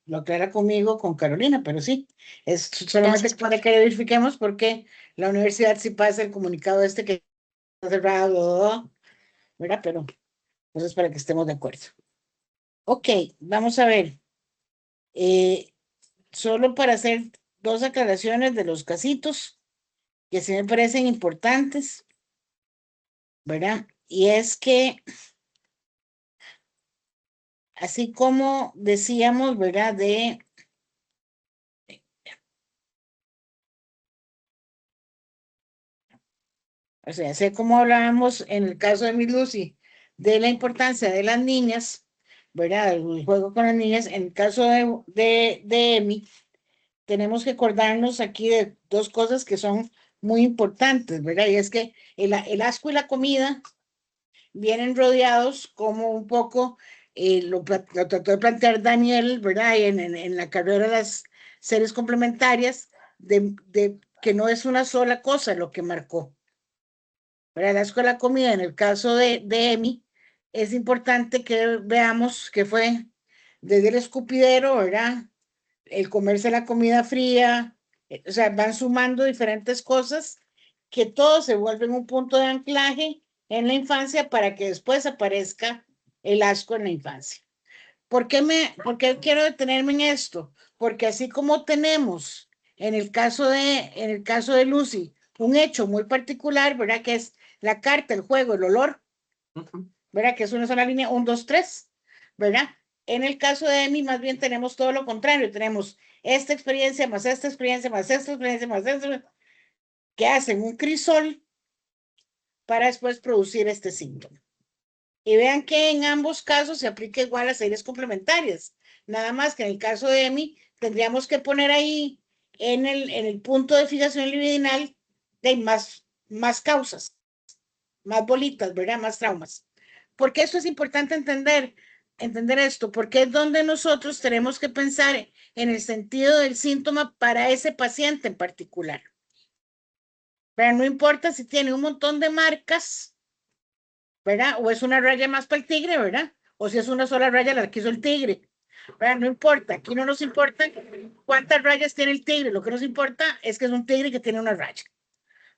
lo aclara conmigo, con Carolina, pero sí, es solamente para que verifiquemos porque la universidad sí pasa el comunicado que está cerrado, ¿verdad? Pero entonces para que estemos de acuerdo. Ok, vamos a ver. Solo para hacer dos aclaraciones de los casitos que sí me parecen importantes, ¿verdad? Y es que, así como decíamos, ¿verdad? O sea, sé cómo hablábamos en el caso de mi Lucy, de la importancia de las niñas, ¿verdad? El juego con las niñas. En el caso de Emi, tenemos que acordarnos aquí de dos cosas que son muy importantes, ¿verdad? Y es que el asco y la comida vienen rodeados como un poco, lo trató de plantear Daniel, ¿verdad? Y en la carrera de las series complementarias, de que no es una sola cosa lo que marcó. Para el asco de la comida, en el caso de Emi, es importante que veamos que fue desde el escupidero, ¿verdad? El comerse la comida fría, o sea, van sumando diferentes cosas que todo se vuelven un punto de anclaje en la infancia para que después aparezca el asco en la infancia. ¿Por qué quiero detenerme en esto? Porque así como tenemos en el caso de Lucy, un hecho muy particular, ¿verdad? Que es la carta, el juego, el olor, ¿verdad? Que es una sola línea, 1, 2, 3, ¿verdad? En el caso de Emi, más bien tenemos todo lo contrario, tenemos esta experiencia, más esta experiencia, más esta experiencia, más esta, que hacen un crisol para después producir este síntoma. Y vean que en ambos casos se aplica igual a series complementarias, nada más que en el caso de Emi, tendríamos que poner ahí en el punto de fijación libidinal de más causas, más bolitas, ¿verdad? Más traumas. Porque esto es importante entender, entender esto, porque es donde nosotros tenemos que pensar en el sentido del síntoma para ese paciente en particular. Pero no importa si tiene un montón de marcas, ¿verdad? O es una raya más para el tigre, ¿verdad? O si es una sola raya la que hizo el tigre, ¿verdad? No importa, aquí no nos importa cuántas rayas tiene el tigre, lo que nos importa es que es un tigre que tiene una raya,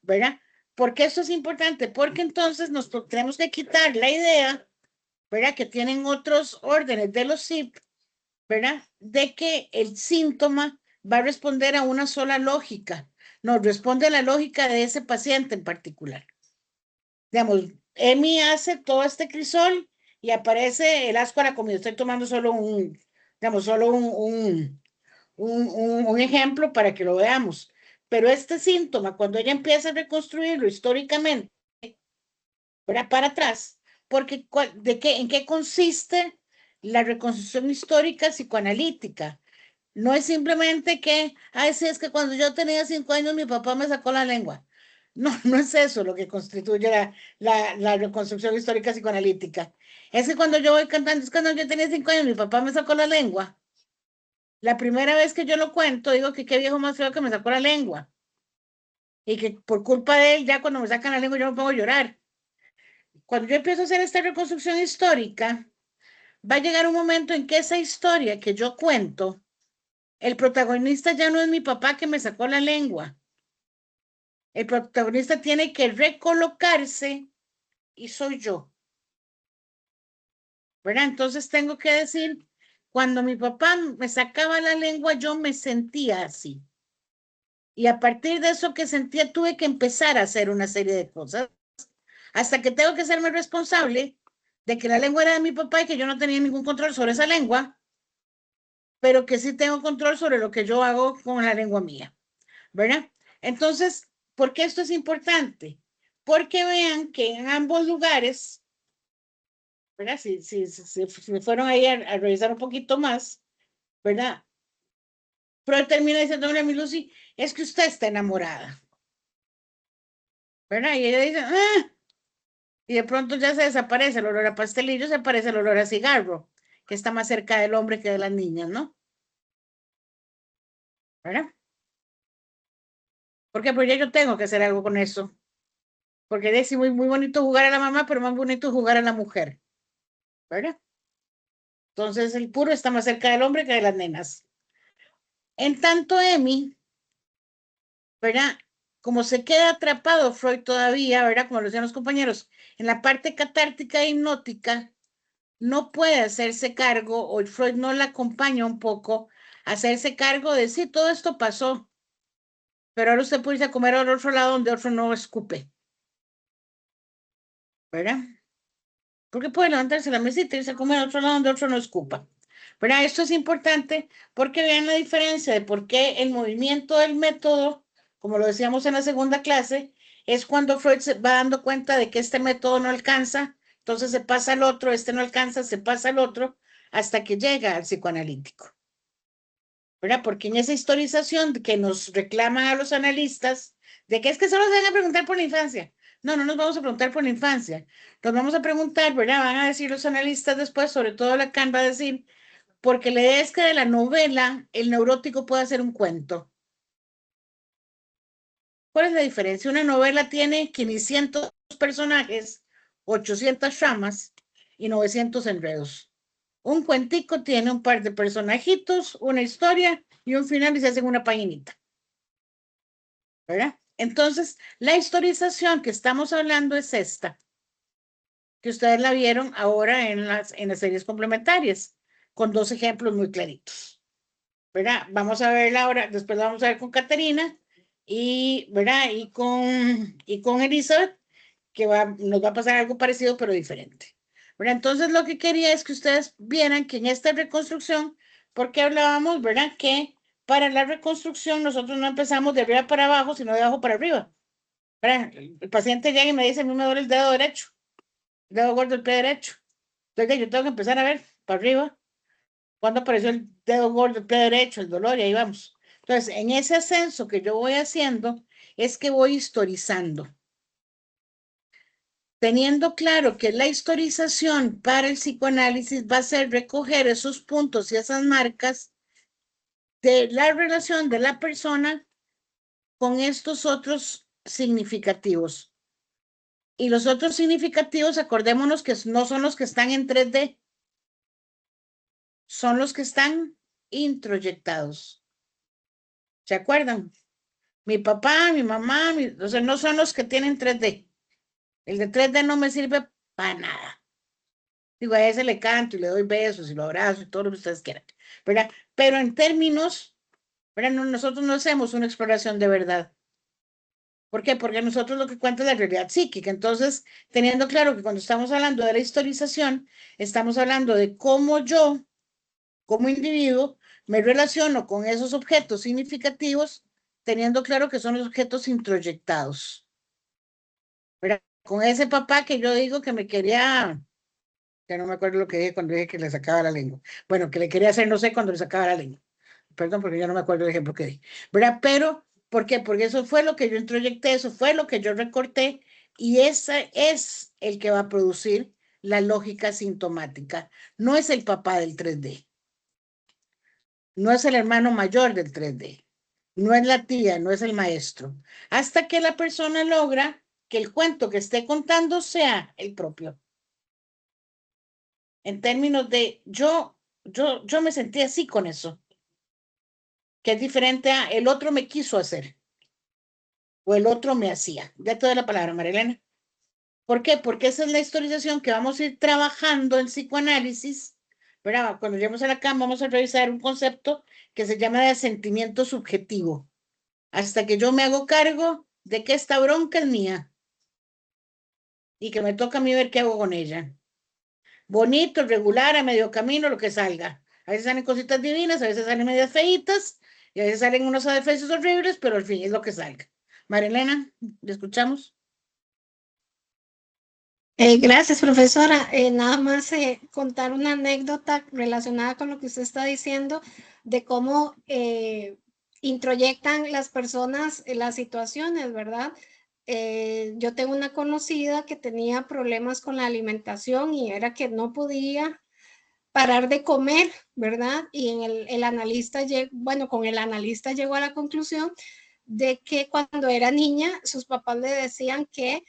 ¿verdad? ¿Por qué esto es importante? Porque entonces nos tenemos que quitar la idea, ¿verdad? Que tienen otros órdenes de los CIP, ¿verdad? De que el síntoma va a responder a una sola lógica. No, responde a la lógica de ese paciente en particular. Digamos, Emi hace todo este crisol y aparece el asco a la comida. Estoy tomando solo digamos, solo un ejemplo para que lo veamos. Pero este síntoma, cuando ella empieza a reconstruirlo históricamente, ¿verdad? Para atrás, porque ¿en qué consiste la reconstrucción histórica psicoanalítica? No es simplemente que, ay, sí, es que cuando yo tenía 5 años mi papá me sacó la lengua. No, no es eso lo que constituye la reconstrucción histórica psicoanalítica. Es que cuando yo voy cantando, es que cuando yo tenía 5 años mi papá me sacó la lengua. La primera vez que yo lo cuento, digo que qué viejo más feo que me sacó la lengua. Y que por culpa de él, ya cuando me sacan la lengua yo me pongo a llorar. Cuando yo empiezo a hacer esta reconstrucción histórica, va a llegar un momento en que esa historia que yo cuento, el protagonista ya no es mi papá que me sacó la lengua. El protagonista tiene que recolocarse y soy yo. ¿Verdad? Entonces tengo que decir, cuando mi papá me sacaba la lengua, yo me sentía así. Y a partir de eso que sentía, tuve que empezar a hacer una serie de cosas, hasta que tengo que serme responsable de que la lengua era de mi papá y que yo no tenía ningún control sobre esa lengua, pero que sí tengo control sobre lo que yo hago con la lengua mía, ¿verdad? Entonces, ¿por qué esto es importante? Porque vean que en ambos lugares, ¿verdad? Si fueron ahí a revisar un poquito más, ¿verdad? Pero él termina diciéndole a mi Lucy, es que usted está enamorada, ¿verdad? Y ella dice, ah, y de pronto ya se desaparece el olor a pastelillo, se aparece el olor a cigarro, que está más cerca del hombre que de las niñas, ¿no? ¿Verdad? Porque pues ya yo tengo que hacer algo con eso. Porque es muy, muy bonito jugar a la mamá, pero más bonito jugar a la mujer, ¿verdad? Entonces el puro está más cerca del hombre que de las nenas. En tanto, Emi, ¿verdad? Como se queda atrapado Freud todavía, ¿verdad? Como lo decían los compañeros, en la parte catártica e hipnótica, no puede hacerse cargo, o Freud no la acompaña un poco, a hacerse cargo de sí, todo esto pasó, pero ahora usted puede irse a comer al otro lado donde otro no escupe, ¿verdad? Porque puede levantarse la mesita y irse a comer al otro lado donde otro no escupa. ¿Verdad? Esto es importante porque vean la diferencia de por qué el movimiento del método, como lo decíamos en la segunda clase, es cuando Freud se va dando cuenta de que este método no alcanza, entonces se pasa al otro, este no alcanza, se pasa al otro, hasta que llega al psicoanalítico. ¿Verdad? Porque en esa historización que nos reclaman a los analistas, de que es que solo se van a preguntar por la infancia. No, no nos vamos a preguntar por la infancia. Nos vamos a preguntar, ¿verdad? Van a decir los analistas después, sobre todo Lacan va a decir, porque la idea es que de la novela el neurótico puede hacer un cuento. ¿Cuál es la diferencia? Una novela tiene 500 personajes, 800 tramas y 900 enredos. Un cuentico tiene un par de personajitos, una historia y un final y se hacen una paginita. ¿Verdad? Entonces, la historización que estamos hablando es esta, que ustedes la vieron ahora en las series complementarias, con 2 ejemplos muy claritos. ¿Verdad? Vamos a verla ahora, después la vamos a ver con Caterina y, ¿verdad? Y con Elizabeth, que nos va a pasar algo parecido pero diferente. ¿Verdad? Entonces lo que quería es que ustedes vieran que en esta reconstrucción, porque hablábamos, ¿verdad? Que para la reconstrucción nosotros no empezamos de arriba para abajo, sino de abajo para arriba. ¿Verdad? El paciente llega y me dice, a mí me duele el dedo derecho, el dedo gordo del pie derecho. Entonces yo tengo que empezar a ver para arriba cuando apareció el dedo gordo, el pie derecho, el dolor, y ahí vamos. Entonces, en ese ascenso que yo voy haciendo, es que voy historizando. teniendo claro que la historización para el psicoanálisis va a ser recoger esos puntos y esas marcas de la relación de la persona con estos otros significativos. Y los otros significativos, acordémonos que no son los que están en 3D, son los que están introyectados. ¿Se acuerdan? Mi papá, mi mamá, o sea, no son los que tienen 3D. El de 3D no me sirve para nada. Digo, a ese le canto y le doy besos y lo abrazo y todo lo que ustedes quieran, ¿verdad? Pero en términos, ¿verdad? Nosotros no hacemos una exploración de verdad. ¿Por qué? Porque nosotros lo que cuenta es la realidad psíquica. Entonces, teniendo claro que cuando estamos hablando de la historización, estamos hablando de cómo yo, como individuo, me relaciono con esos objetos significativos, teniendo claro que son los objetos introyectados. ¿Verdad? Con ese papá que yo digo que me quería, que no me acuerdo lo que dije cuando dije que le sacaba la lengua. Bueno, que le quería hacer no sé cuando le sacaba la lengua. Perdón, porque ya no me acuerdo el ejemplo que di, ¿verdad? Pero, ¿por qué? Porque eso fue lo que yo introyecté, eso fue lo que yo recorté, y ese es el que va a producir la lógica sintomática. No es el papá del 3D, no es el hermano mayor del 3D, no es la tía, no es el maestro, hasta que la persona logra que el cuento que esté contando sea el propio. En términos de yo me sentí así con eso, que es diferente a el otro me quiso hacer o el otro me hacía. Ya te doy la palabra, Marilena. ¿Por qué? Porque esa es la historización que vamos a ir trabajando en psicoanálisis, ¿verdad? Cuando lleguemos a la cama vamos a revisar un concepto que se llama de asentimiento subjetivo, hasta que yo me hago cargo de que esta bronca es mía y que me toca a mí ver qué hago con ella. Bonito, regular, a medio camino, lo que salga. A veces salen cositas divinas, a veces salen medias feitas y a veces salen unos adefesios horribles, pero al fin es lo que salga. Marilena, ¿le escuchamos? Gracias, profesora. Nada más contar una anécdota relacionada con lo que usted está diciendo de cómo introyectan las personas en las situaciones, ¿verdad? Yo tengo una conocida que tenía problemas con la alimentación y era que no podía parar de comer, ¿verdad? Y en el analista, con el analista llegó a la conclusión de que cuando era niña sus papás le decían que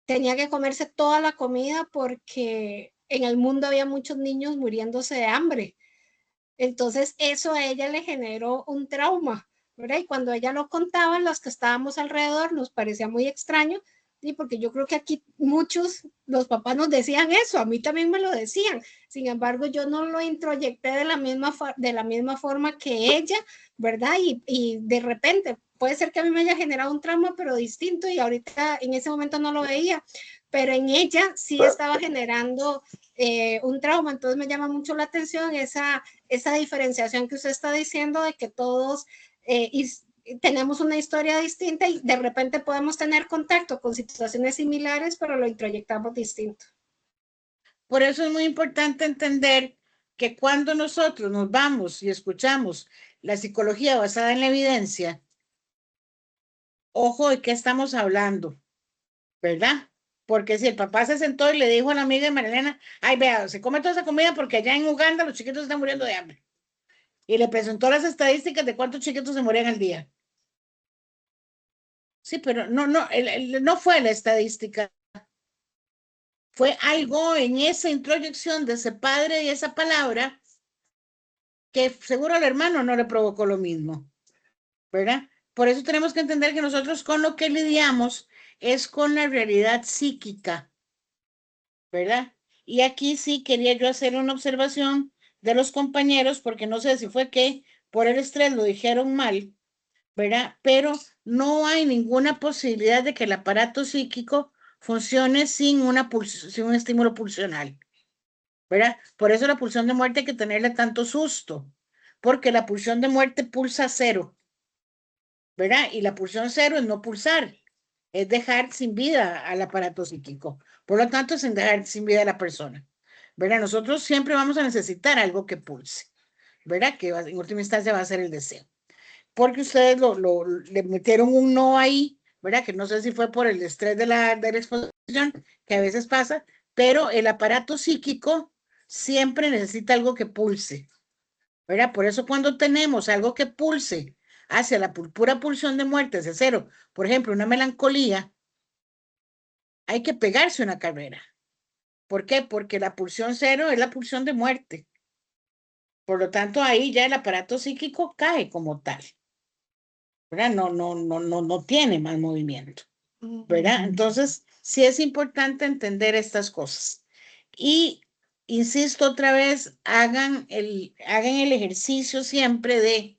tenía que comerse toda la comida porque en el mundo había muchos niños muriéndose de hambre. Entonces eso a ella le generó un trauma, ¿verdad? Y cuando ella lo contaba, los que estábamos alrededor nos parecía muy extraño, ¿sí? Porque yo creo que aquí muchos, los papás nos decían eso, a mí también me lo decían. Sin embargo, yo no lo introyecté de la misma forma que ella, ¿verdad? Y de repente, puede ser que a mí me haya generado un trauma, pero distinto, y ahorita en ese momento no lo veía, pero en ella sí estaba generando un trauma. Entonces me llama mucho la atención esa diferenciación que usted está diciendo de que todos tenemos una historia distinta y de repente podemos tener contacto con situaciones similares, pero lo introyectamos distinto. Por eso es muy importante entender que cuando nosotros nos vamos y escuchamos la psicología basada en la evidencia, ojo de qué estamos hablando, ¿verdad? Porque si el papá se sentó y le dijo a la amiga de Marilena, ay, vea, se come toda esa comida porque allá en Uganda los chiquitos están muriendo de hambre. Y le presentó las estadísticas de cuántos chiquitos se morían al día. Sí, pero no fue la estadística. Fue algo en esa introyección de ese padre y esa palabra que seguro al hermano no le provocó lo mismo, ¿verdad? Por eso tenemos que entender que nosotros con lo que lidiamos es con la realidad psíquica, ¿verdad? Y aquí sí quería yo hacer una observación de los compañeros, porque no sé si fue que por el estrés lo dijeron mal, ¿verdad? Pero no hay ninguna posibilidad de que el aparato psíquico funcione sin un estímulo pulsional, ¿verdad? Por eso la pulsión de muerte hay que tenerle tanto susto, porque la pulsión de muerte pulsa cero, ¿verdad? Y la pulsión cero es no pulsar, es dejar sin vida al aparato psíquico. Por lo tanto, es dejar sin vida a la persona, ¿verdad? Nosotros siempre vamos a necesitar algo que pulse, ¿verdad? Que en última instancia va a ser el deseo. Porque ustedes le metieron un no ahí, ¿verdad? Que no sé si fue por el estrés de la exposición que a veces pasa, pero el aparato psíquico siempre necesita algo que pulse, ¿verdad? Por eso cuando tenemos algo que pulse hacia la pura pulsión de muerte, hacia cero, por ejemplo, una melancolía, hay que pegarse una carrera. ¿Por qué? Porque la pulsión cero es la pulsión de muerte. Por lo tanto, ahí ya el aparato psíquico cae como tal, ¿verdad? No tiene más movimiento, ¿verdad? Entonces, sí es importante entender estas cosas. Y insisto otra vez, hagan el ejercicio siempre de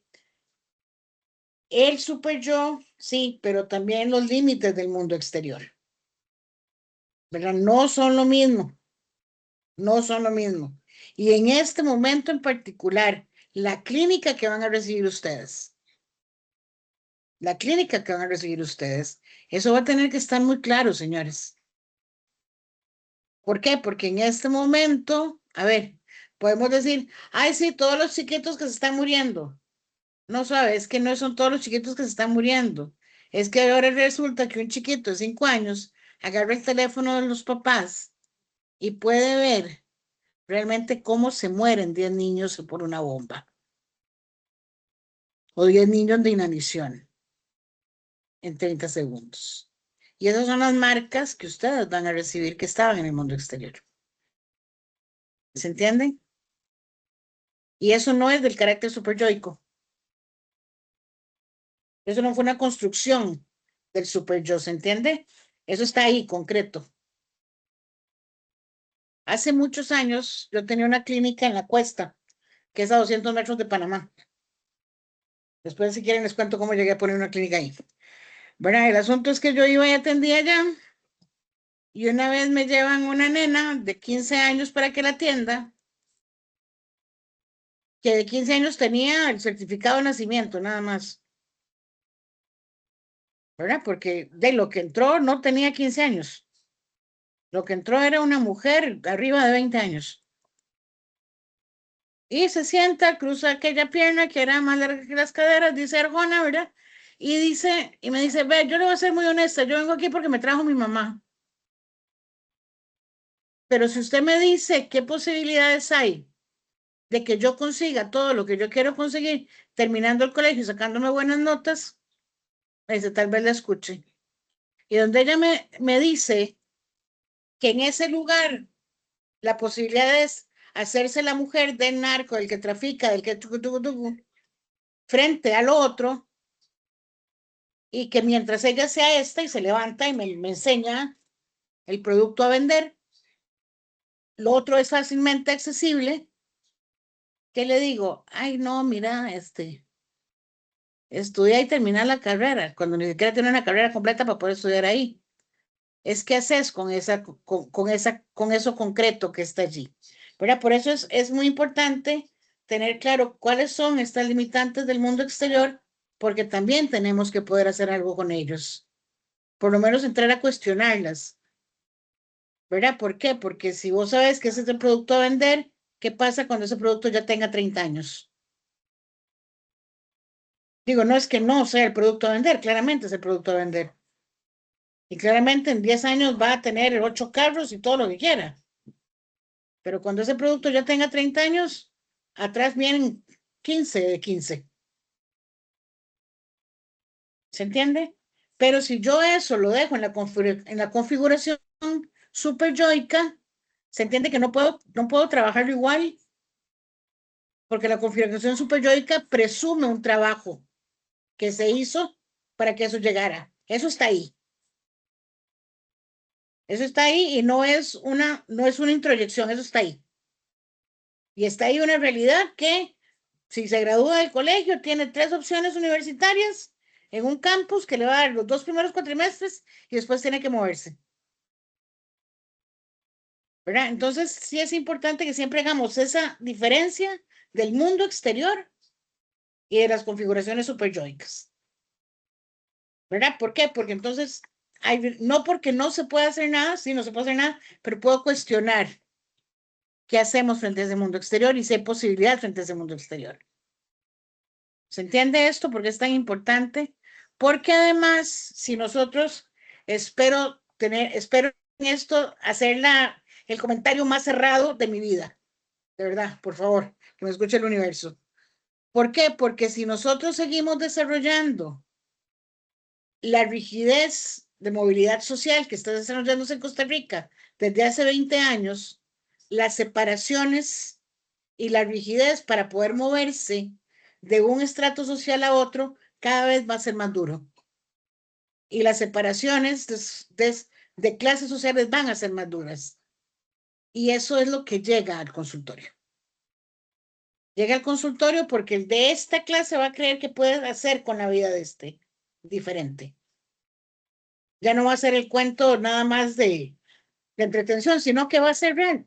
el super yo, sí, pero también los límites del mundo exterior, ¿verdad? No son lo mismo, no son lo mismo. Y en este momento en particular, la clínica que van a recibir ustedes, eso va a tener que estar muy claro, señores. ¿Por qué? Porque en este momento, a ver, podemos decir, ay, sí, todos los chiquitos que se están muriendo. No sabes, es que no son todos los chiquitos que se están muriendo. Es que ahora resulta que un chiquito de 5 años agarra el teléfono de los papás y puede ver realmente cómo se mueren 10 niños por una bomba o 10 niños de inanición en 30 segundos. Y esas son las marcas que ustedes van a recibir que estaban en el mundo exterior. ¿Se entienden? Y eso no es del carácter superyoico. Eso no fue una construcción del superyo, ¿se entiende? Eso está ahí, concreto. Hace muchos años yo tenía una clínica en La Cuesta, que es a 200 metros de Panamá. Después, si quieren, les cuento cómo llegué a poner una clínica ahí. Bueno, el asunto es que yo iba y atendía allá, y una vez me llevan una nena de 15 años para que la atienda, que de 15 años tenía el certificado de nacimiento, nada más. ¿Verdad? Porque de lo que entró no tenía 15 años. Lo que entró era una mujer arriba de 20 años. Y se sienta, cruza aquella pierna que era más larga que las caderas, dice Arjona, ¿verdad? Y me dice, ve, yo le voy a ser muy honesta, yo vengo aquí porque me trajo mi mamá. Pero si usted me dice qué posibilidades hay de que yo consiga todo lo que yo quiero conseguir terminando el colegio y sacándome buenas notas, me dice, tal vez la escuche. Y donde ella me dice que en ese lugar la posibilidad es hacerse la mujer del narco, del que trafica, del que frente al otro, y que mientras ella sea esta y se levanta y me enseña el producto a vender, lo otro es fácilmente accesible, ¿qué le digo? Ay, no, mira, estudia y termina la carrera, cuando ni siquiera tiene una carrera completa para poder estudiar ahí. Es qué haces con eso concreto que está allí. ¿Verdad? Por eso es muy importante tener claro cuáles son estas limitantes del mundo exterior, porque también tenemos que poder hacer algo con ellos. Por lo menos entrar a cuestionarlas. ¿Verdad? ¿Por qué? Porque si vos sabes que ese es el producto a vender, ¿qué pasa cuando ese producto ya tenga 30 años? Digo, no es que no sea el producto a vender, claramente es el producto a vender. Y claramente en 10 años va a tener 8 carros y todo lo que quiera. Pero cuando ese producto ya tenga 30 años, atrás vienen 15 de 15. ¿Se entiende? Pero si yo eso lo dejo en la configuración super yoica, se entiende que no puedo trabajarlo igual, porque la configuración super yoica presume un trabajo que se hizo para que eso llegara. Eso está ahí. Eso está ahí y no es una introyección, eso está ahí. Y está ahí una realidad que si se gradúa del colegio tiene 3 opciones universitarias en un campus que le va a dar los 2 primeros cuatrimestres y después tiene que moverse. ¿Verdad? Entonces sí es importante que siempre hagamos esa diferencia del mundo exterior y de las configuraciones superyoicas. ¿Verdad? ¿Por qué? Porque entonces, no porque no se puede hacer nada, sí, no se puede hacer nada, pero puedo cuestionar qué hacemos frente a ese mundo exterior y si hay posibilidad frente a ese mundo exterior. ¿Se entiende esto? Porque es tan importante. Porque además, si nosotros espero esto, hacer el comentario más cerrado de mi vida. De verdad, por favor, que me escuche el universo. ¿Por qué? Porque si nosotros seguimos desarrollando la rigidez de movilidad social que está desarrollándose en Costa Rica desde hace 20 años, las separaciones y la rigidez para poder moverse de un estrato social a otro cada vez va a ser más duro. Y las separaciones de clases sociales van a ser más duras. Y eso es lo que llega al consultorio. Llega al consultorio porque el de esta clase va a creer que puede hacer con la vida de este diferente. Ya no va a ser el cuento nada más de entretención, sino que va a ser real.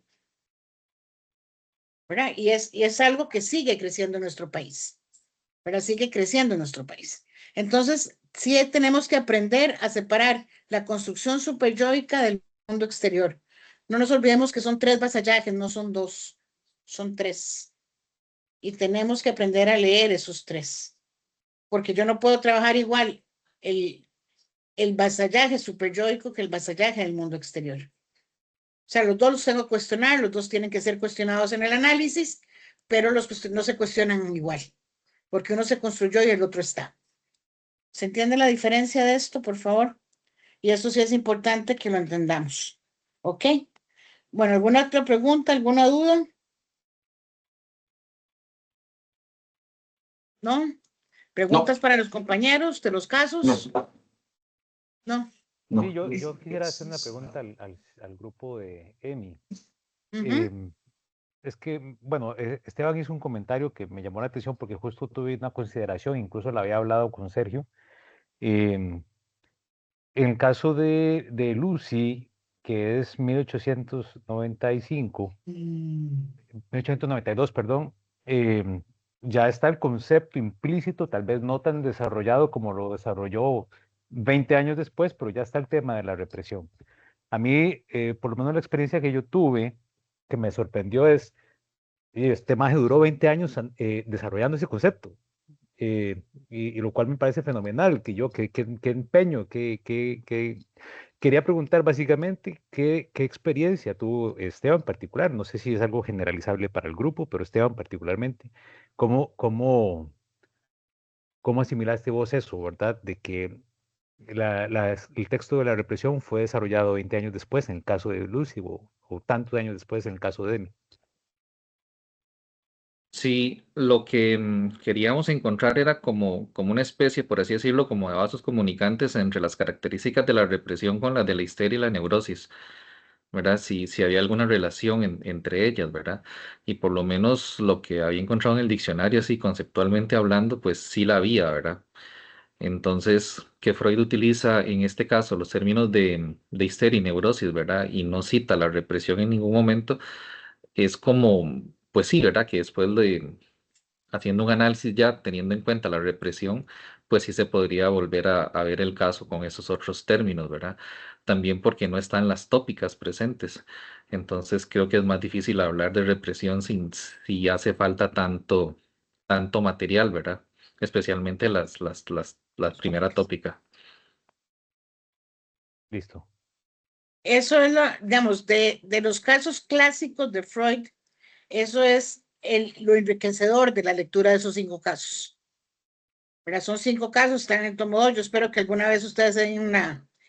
¿Verdad? Y es algo que sigue creciendo en nuestro país. ¿Verdad? Sigue creciendo en nuestro país. Entonces, sí tenemos que aprender a separar la construcción superyoica del mundo exterior. No nos olvidemos que son 3 vasallajes, no son 2, son 3. Y tenemos que aprender a leer esos 3. Porque yo no puedo trabajar igual el vasallaje superyoico que el vasallaje del mundo exterior. O sea, los dos los tengo que cuestionar, los dos tienen que ser cuestionados en el análisis, pero no se cuestionan igual, porque uno se construyó y el otro está. ¿Se entiende la diferencia de esto, por favor? Y eso sí es importante que lo entendamos. ¿Ok? Bueno, ¿alguna otra pregunta, alguna duda? ¿No? ¿Preguntas para los compañeros de los casos? No. Sí, yo quisiera hacer una pregunta al grupo de EMI. Es que, bueno, Esteban hizo un comentario que me llamó la atención porque justo tuve una consideración, incluso la había hablado con Sergio. En el caso de Lucy, que es 1895, 1892, perdón, ya está el concepto implícito, tal vez no tan desarrollado como lo desarrolló 20 años después, pero ya está el tema de la represión. A mí, por lo menos la experiencia que yo tuve, que me sorprendió es, este maje duró 20 años desarrollando ese concepto. Y lo cual me parece fenomenal, que empeño, que quería preguntar básicamente qué experiencia tuvo Esteban en particular, no sé si es algo generalizable para el grupo, pero Esteban particularmente, ¿cómo asimilaste vos eso, verdad? De que el texto de la represión fue desarrollado 20 años después en el caso de Lucy o tantos años después en el caso de Demi. Sí, lo que queríamos encontrar era como una especie, por así decirlo, como de vasos comunicantes entre las características de la represión con las de la histeria y la neurosis, ¿verdad? Si había alguna relación entre ellas, ¿verdad? Y por lo menos lo que había encontrado en el diccionario, así conceptualmente hablando, pues sí la había, ¿verdad? Entonces, que Freud utiliza en este caso los términos de histeria y neurosis, ¿verdad? Y no cita la represión en ningún momento, es como, pues sí, ¿verdad? Que después de haciendo un análisis ya teniendo en cuenta la represión, pues sí se podría volver a ver el caso con esos otros términos, ¿verdad? También porque no están las tópicas presentes. Entonces creo que es más difícil hablar de represión si hace falta tanto material, ¿verdad? Especialmente la primera tópica. Listo. Eso es, digamos, de los casos clásicos de Freud, eso es lo enriquecedor de la lectura de esos 5 casos. ¿Verdad? Son 5 casos, están en el tomo 2. Yo espero que alguna vez ustedes den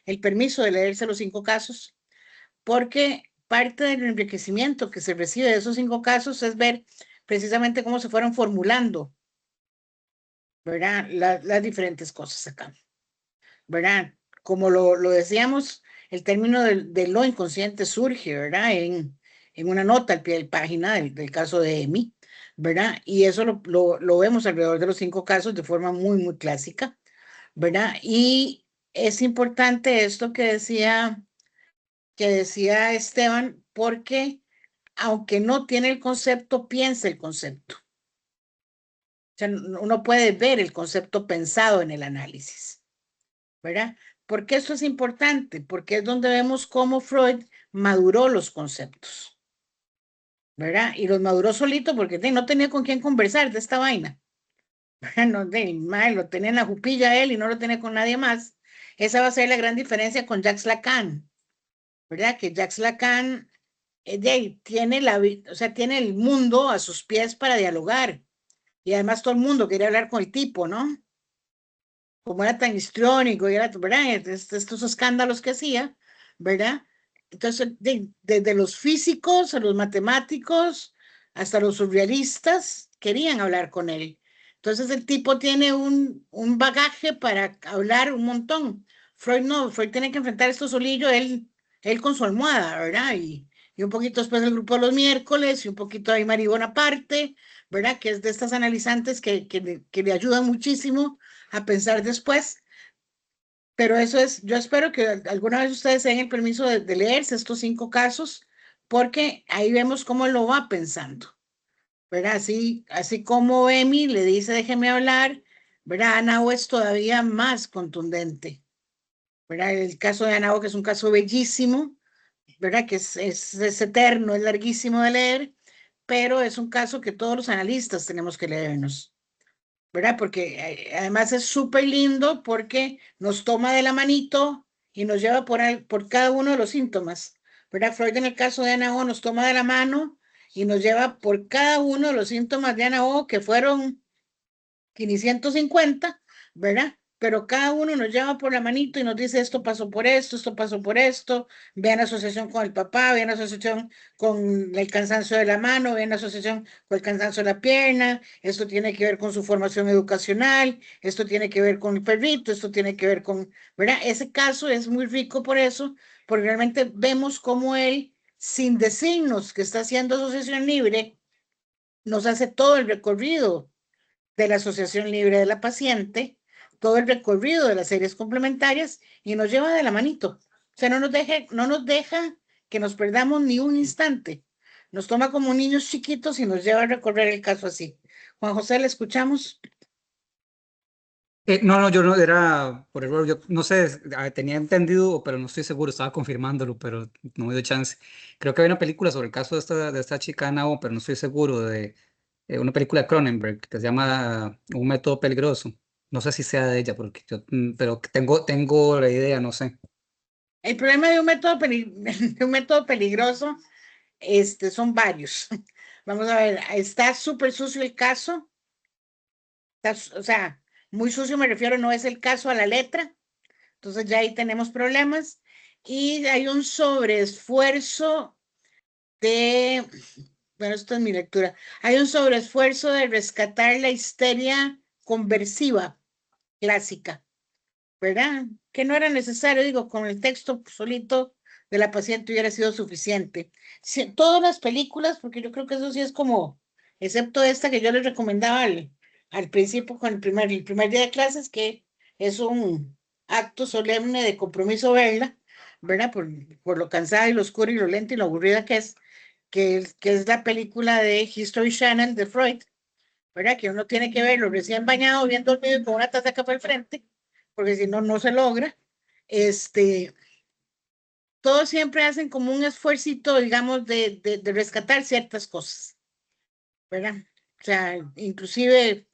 el permiso de leerse los 5 casos, porque parte del enriquecimiento que se recibe de esos 5 casos es ver precisamente cómo se fueron formulando, ¿verdad? Las diferentes cosas acá, ¿verdad? Como lo decíamos, el término de lo inconsciente surge, ¿verdad? En una nota al pie de página del caso de Emi, ¿verdad? Y eso lo vemos alrededor de los 5 casos de forma muy, muy clásica, ¿verdad? Y es importante esto que decía Esteban, porque aunque no tiene el concepto, piensa el concepto. O sea, uno puede ver el concepto pensado en el análisis, ¿verdad? ¿Por qué esto es importante? Porque es donde vemos cómo Freud maduró los conceptos, ¿verdad? Y los maduró solito porque no tenía con quién conversar de esta vaina. No, lo tenía en la jupilla él y no lo tenía con nadie más. Esa va a ser la gran diferencia con Jacques Lacan, ¿verdad? Que Jacques Lacan tiene o sea, tiene el mundo a sus pies para dialogar. Y además todo el mundo quería hablar con el tipo, ¿no? Como era tan histriónico y era, ¿verdad? Estos escándalos que hacía, ¿verdad? Entonces, desde los físicos a los matemáticos hasta los surrealistas querían hablar con él. Entonces, el tipo tiene un bagaje para hablar un montón. Freud no, Freud tiene que enfrentar esto solillo, él con su almohada, ¿verdad? Y un poquito después del grupo de los miércoles y un poquito ahí Marie Bonaparte, ¿verdad? Que es de estas analizantes que le ayudan muchísimo a pensar después. Pero eso es, yo espero que alguna vez ustedes tengan el permiso de leerse estos 5 casos, porque ahí vemos cómo lo va pensando, ¿verdad? Así como Emi le dice, déjeme hablar, ¿verdad? Anao es todavía más contundente, ¿verdad? El caso de Anao, que es un caso bellísimo, ¿verdad? Que es eterno, es larguísimo de leer, pero es un caso que todos los analistas tenemos que leernos, ¿verdad? Porque además es súper lindo porque nos toma de la manito y nos lleva por cada uno de los síntomas, ¿verdad? Freud en el caso de Ana O nos toma de la mano y nos lleva por cada uno de los síntomas de Ana O, que fueron 550, ¿verdad? Pero cada uno nos lleva por la manito y nos dice esto pasó por esto, vean la asociación con el papá, vean la asociación con el cansancio de la mano, vean la asociación con el cansancio de la pierna, esto tiene que ver con su formación educacional, esto tiene que ver con el perrito, esto tiene que ver con, ¿verdad? Ese caso es muy rico por eso, porque realmente vemos cómo él, sin decirnos que está haciendo asociación libre, nos hace todo el recorrido de la Asociación Libre de la Paciente, todo el recorrido de las series complementarias y nos lleva de la manito. O sea, no nos deja que nos perdamos ni un instante. Nos toma como niños chiquitos y nos lleva a recorrer el caso así. Juan José, ¿le escuchamos? No, yo no, era por error, yo no sé, tenía entendido, pero no estoy seguro, estaba confirmándolo, pero no me dio chance. Creo que hay una película sobre el caso de esta chica Nao, pero no estoy seguro, de una película de Cronenberg que se llama Un método peligroso. No sé si sea de ella, porque pero tengo la idea, no sé. El problema de un método, de un método peligroso son varios. Vamos a ver, está súper sucio el caso. O sea, muy sucio me refiero, no es el caso a la letra. Entonces ya ahí tenemos problemas. Y hay un sobreesfuerzo bueno, esto es mi lectura, hay un sobreesfuerzo de rescatar la histeria conversiva clásica, ¿verdad? Que no era necesario, digo, con el texto solito de la paciente hubiera sido suficiente. Todas las películas, porque yo creo que eso sí es como, excepto esta que yo les recomendaba al principio con el primer día de clases, que es un acto solemne de compromiso verla, ¿verdad? Por lo cansada y lo oscura y lo lenta y lo aburrida que es la película de History Channel de Freud, ¿verdad? Que uno tiene que verlo recién bañado, bien dormido y con una taza de café al frente, porque si no, no se logra. Todos siempre hacen como un esfuercito, digamos, de rescatar ciertas cosas, ¿verdad? O sea, inclusive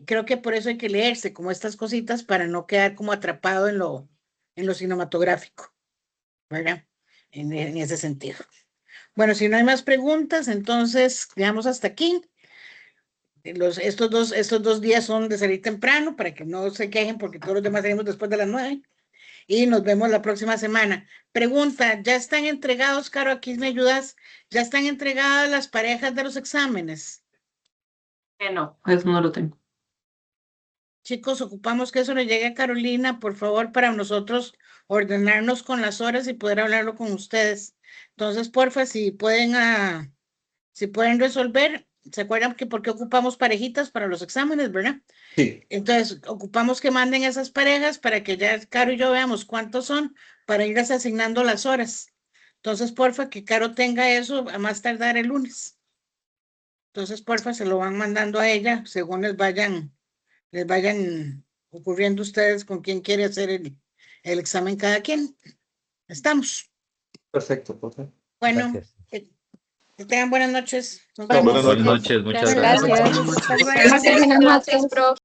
creo que por eso hay que leerse como estas cositas para no quedar como atrapado en lo cinematográfico, ¿verdad? En ese sentido. Bueno, si no hay más preguntas, entonces quedamos hasta aquí. Estos dos días son de salir temprano para que no se quejen porque todos los demás salimos después de las 9 y nos vemos la próxima semana. Pregunta, ¿ya están entregados, Caro? Aquí me ayudas. ¿Ya están entregadas las parejas de los exámenes? No, eso no lo tengo. Chicos, ocupamos que eso le llegue a Carolina, por favor, para nosotros ordenarnos con las horas y poder hablarlo con ustedes. Entonces, porfa, si pueden resolver, ¿se acuerdan que por qué ocupamos parejitas para los exámenes, verdad? Sí. Entonces, ocupamos que manden esas parejas para que ya Caro y yo veamos cuántos son para irles asignando las horas. Entonces, porfa, que Caro tenga eso a más tardar el lunes. Entonces, porfa, se lo van mandando a ella según les vayan ocurriendo ustedes con quién quiere hacer el examen cada quien. ¿Estamos? Perfecto, profe. Bueno, Gracias. que tengan buenas noches. Nos Buenas vemos. Buenas noches. noches, muchas Gracias. gracias. Hasta luego. Gracias, profe.